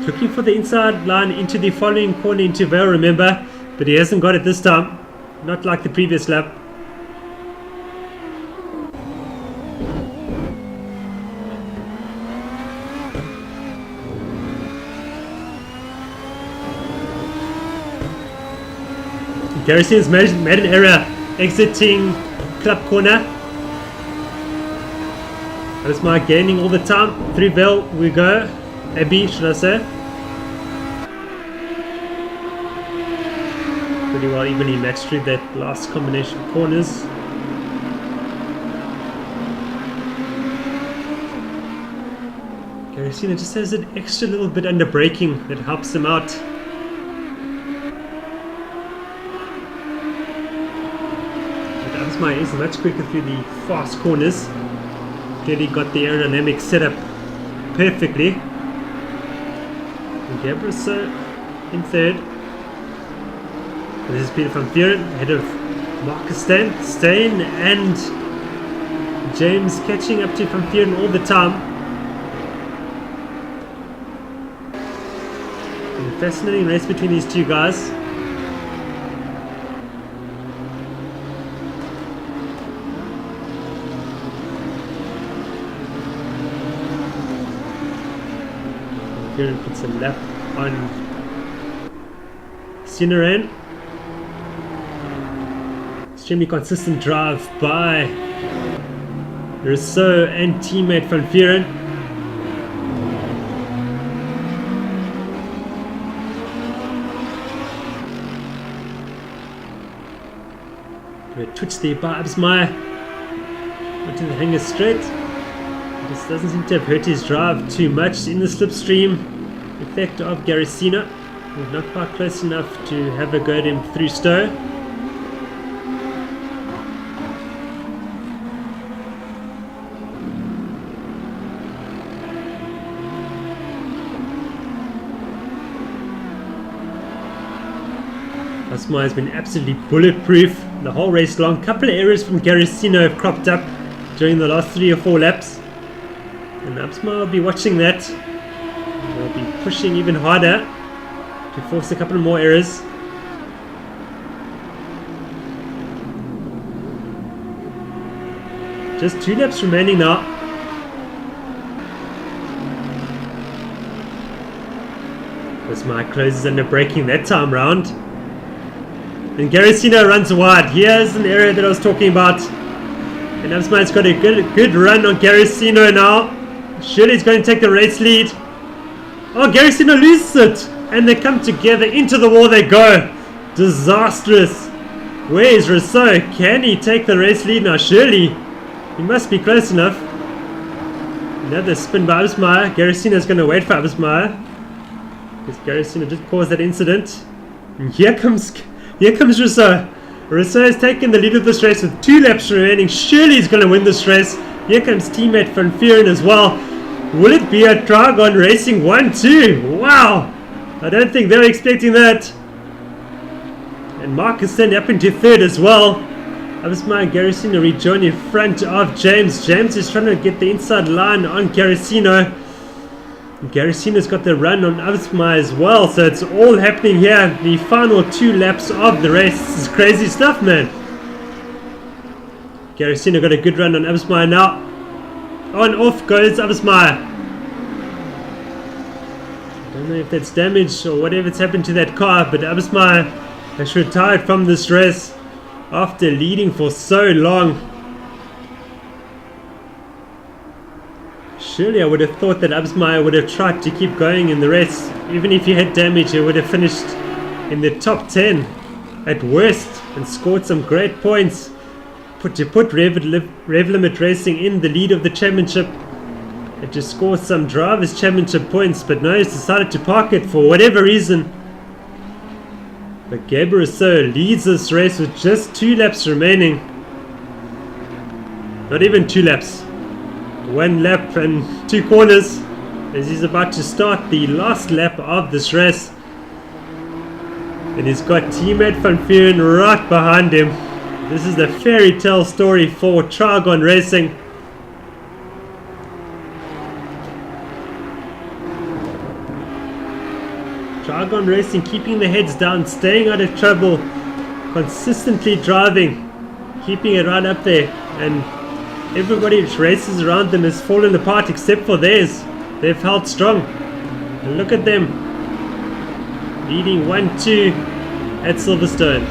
Looking for the inside line into the following corner into Vale, remember. but he hasn't got it this time. Not like the previous lap. Garrison's made an error exiting club corner. That's my gaining all the time. Through Bell we go. Abbey, should I say. Pretty well evenly matched through that last combination of corners. Garrisino just has an extra little bit under braking that helps him out. Is much quicker through the fast corners. Clearly got the aerodynamics set up perfectly. And Gabriel in third. This is Peter van Vuren ahead of Marcus Stain and James catching up to Van Vuren all the time. And a fascinating race between these two guys. Puts a lap on Sineren. Extremely consistent drive by Rousseau and teammate Van Vuren. Great twitch there by Absmeyer. Onto the hanger straight. This doesn't seem to have hurt his drive too much in the slipstream effect of Garrisino. We're not quite close enough to have a go at him through Stowe. Asma has been absolutely bulletproof the whole race long. Couple of errors from Garrisino have cropped up during the last 3 or 4 laps. And Absma will be watching that. They'll be pushing even harder to force a couple more errors. Just 2 laps remaining now. Asma closes under braking that time round. And Garrisino runs wide. Here's an area that I was talking about. And Absma's got a good run on Garrisino now. Surely he's going to take the race lead. Oh, Garrisino loses it. And they come together. Into the wall they go. Disastrous. Where is Rousseau? Can he take the race lead now? Surely. He must be close enough. Another spin by Absmeyer. Garrisino's going to wait for Absmeyer. Because Garrisino just caused that incident. And here comes Rousseau. Rousseau has taken the lead of this race with 2 laps remaining. Surely he's going to win this race. Here comes teammate Van Vuren as well. Will it be a Dragon Racing 1-2? Wow! I don't think they were expecting that. And Marcus standing up into 3rd as well. Absmeyer and Garrisino rejoin in front of James. James is trying to get the inside line on Garrisino. Garrisino's got the run on Absmeyer as well, so it's all happening here. The final 2 laps of the race. This is crazy stuff, man. Garrisino got a good run on Absmeyer now. On off goes Absmeyer. I don't know if that's damage or whatever's happened to that car, but Absmeyer has retired from this race after leading for so long. Surely I would have thought that Absmeyer would have tried to keep going in the race. Even if he had damage, he would have finished in the top 10 at worst and scored some great points. To put Rev Limit Racing in the lead of the championship and to score some drivers' championship points, but no, he's decided to park it for whatever reason. But Gabriel Rousseau leads this race with just 2 laps remaining. Not even 2 laps. 1 lap and 2 corners as he's about to start the last lap of this race. And he's got teammate Van Vuren right behind him. This is the fairy tale story for Dragon Racing. Dragon Racing keeping the heads down, staying out of trouble, consistently driving, keeping it right up there, and everybody which races around them has fallen apart except for theirs. They've held strong. And look at them, leading 1-2 at Silverstone.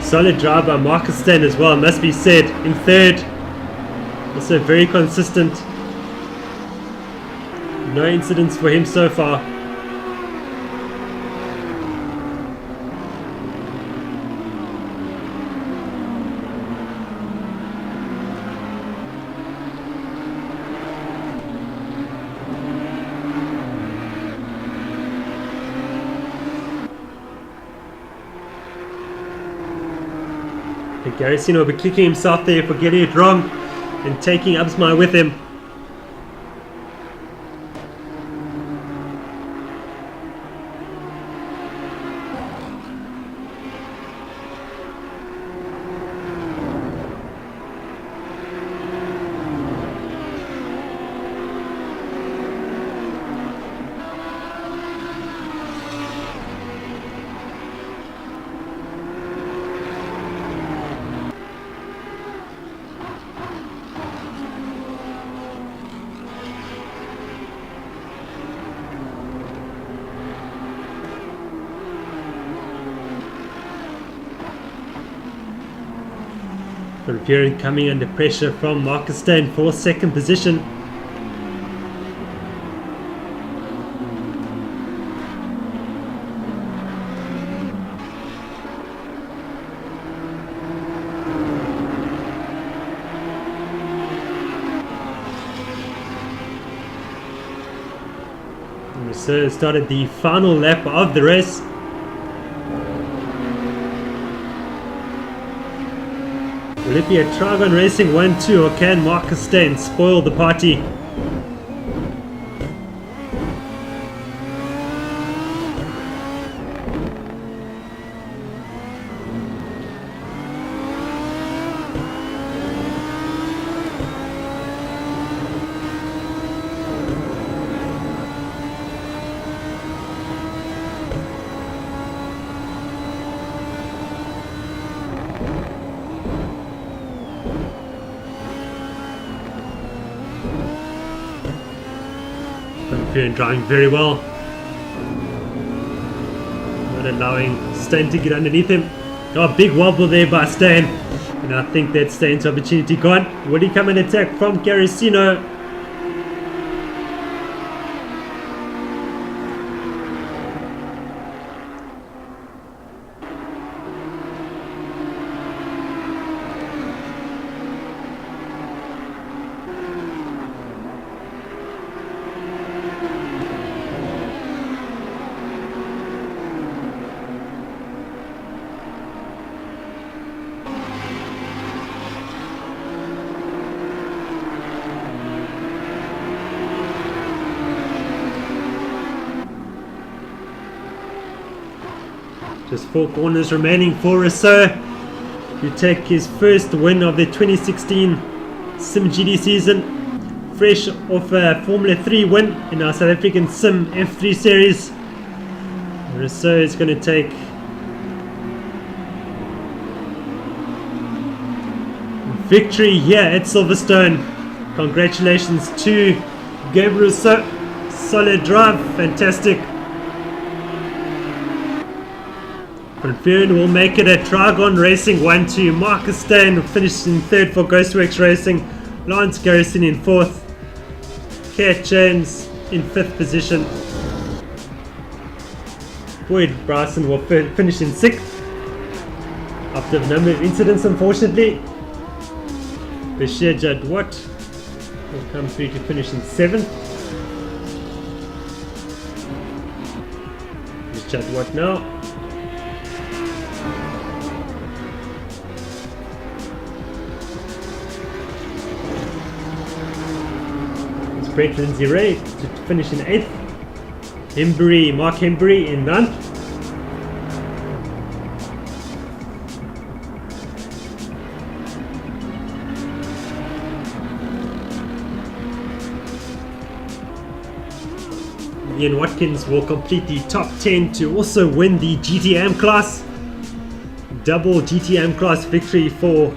Solid drive by Marcus Stan as well, must be said, in third. Also very consistent. No incidents for him so far. Garrison will be kicking himself there for getting it wrong and taking Upsmire with him. Fury coming under pressure from Marcus Stan for second position. And so started the final lap of the race. Will it be a Dragon Racing 1-2 or can Marcus Stan spoil the party? Driving very well, not allowing Stan to get underneath him. Oh, big wobble there by Stan, and I think that's Stan's opportunity gone. Will he come and attack from Garicino? Just 4 corners remaining for Rousseau, who take his first win of the 2016 simGT season, fresh off a Formula 3 win in our South African Sim F3 series. Rousseau is going to take victory here at Silverstone. Congratulations to Gabriel Rousseau. Solid drive, fantastic. Confirin will make it a Dragon Racing 1-2. Marcus Stan finished in third for Ghostworks Racing. Lance Garrison in fourth. Kat James in fifth position. Boyd Bryson will finish in sixth after a number of incidents, unfortunately. Bashir Jadwat will come through to finish in seventh. Here's Jadwat now. Brett Lindsay Ray to finish in 8th. Mark Hembury in 9th. Ian Watkins will complete the top 10 to also win the GTM class. Double GTM class victory for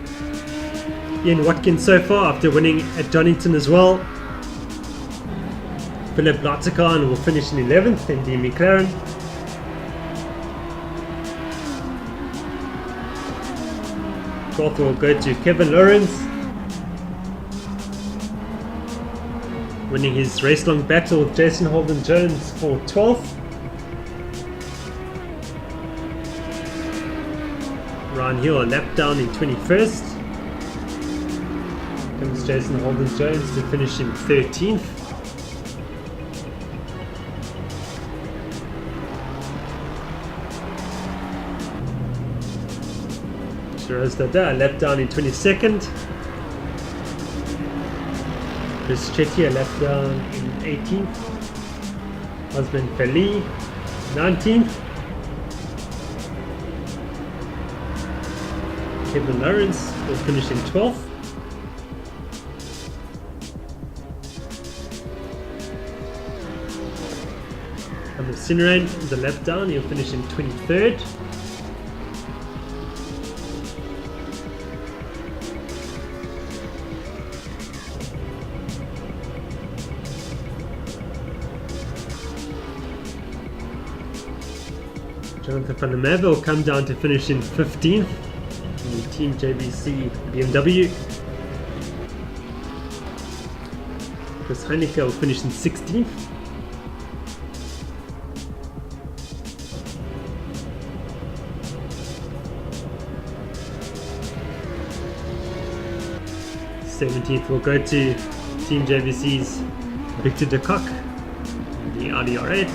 Ian Watkins so far after winning at Donington as well. Philip Latsakhan will finish in 11th in the McLaren. Fourth will go to Kevin Lawrence, winning his race-long battle with Jason Holden-Jones for 12th. Ryan Hill a lap down in 21st. Comes Jason Holden-Jones to finish in 13th. Shiraz Dada a lap down in 22nd. Chris Chetty a lap down in 18th. Osman Feli 19th. Kevin Lawrence will finish in 12th. And Sinrain is a lap down, he'll finish in 23rd. Jonathan van der Merwe will come down to finish in 15th in the Team JBC BMW. Chris Heineke will finish in 16th. Seventeenth will go to Team JBC's Victor de Kock, the Audi R8.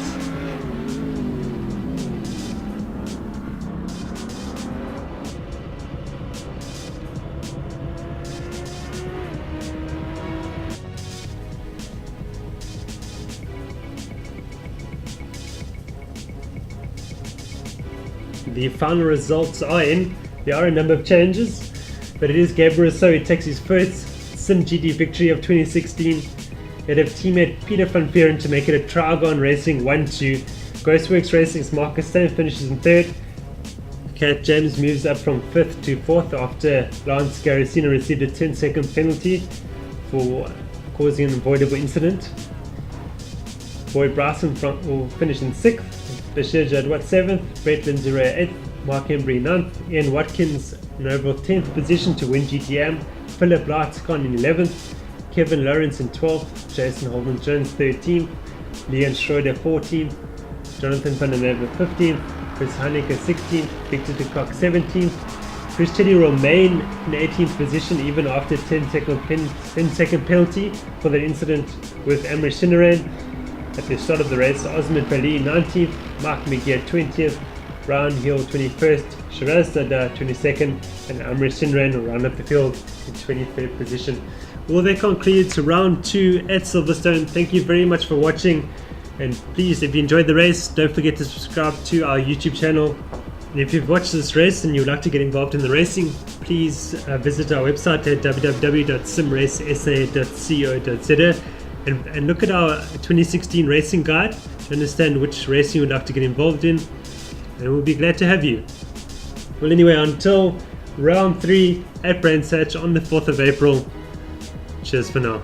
The final results are in. There are a number of changes, but it is Gabriel Rousseau who takes his first simGT victory of 2016. He'd have teammate Peter van Peeren to make it a Trigon Racing 1-2. Ghostworks Racing's Marcus Stein finishes in 3rd. Cat James moves up from 5th to 4th after Lance Garicino received a 10-second penalty for causing an avoidable incident. Boyd Bryson will finish in 6th. Bashir Jadwat 7th, Brett Lindsay 8th, Mark Embry 9th, Ian Watkins in overall 10th position to win GTM, Philip Latsakhan in 11th, Kevin Lawrence in 12th, Jason Holden-Jones 13th, Leon Schroeder 14th, Jonathan van der Merwe 15th, Chris Heineke 16th, Victor de Kock 17th, Chris Chetty will remain in 18th position even after 10-second penalty for that incident with Amrish Sinaran. At the start of the race, Osman Fali 19th, Mark McGeer 20th, Ryan Hill 21st, Shiraz Dada 22nd, and Amrish Sinran will round up the field in 23rd position. Well, that concludes round 2 at Silverstone. Thank you very much for watching, and please, if you enjoyed the race, don't forget to subscribe to our YouTube channel. And if you've watched this race and you'd like to get involved in the racing, please visit our website at www.simracesa.co.za. And look at our 2016 racing guide to understand which racing you'd like to get involved in, and we'll be glad to have you. Well, anyway, until round 3 at Brandsatch on the 4th of April, cheers for now.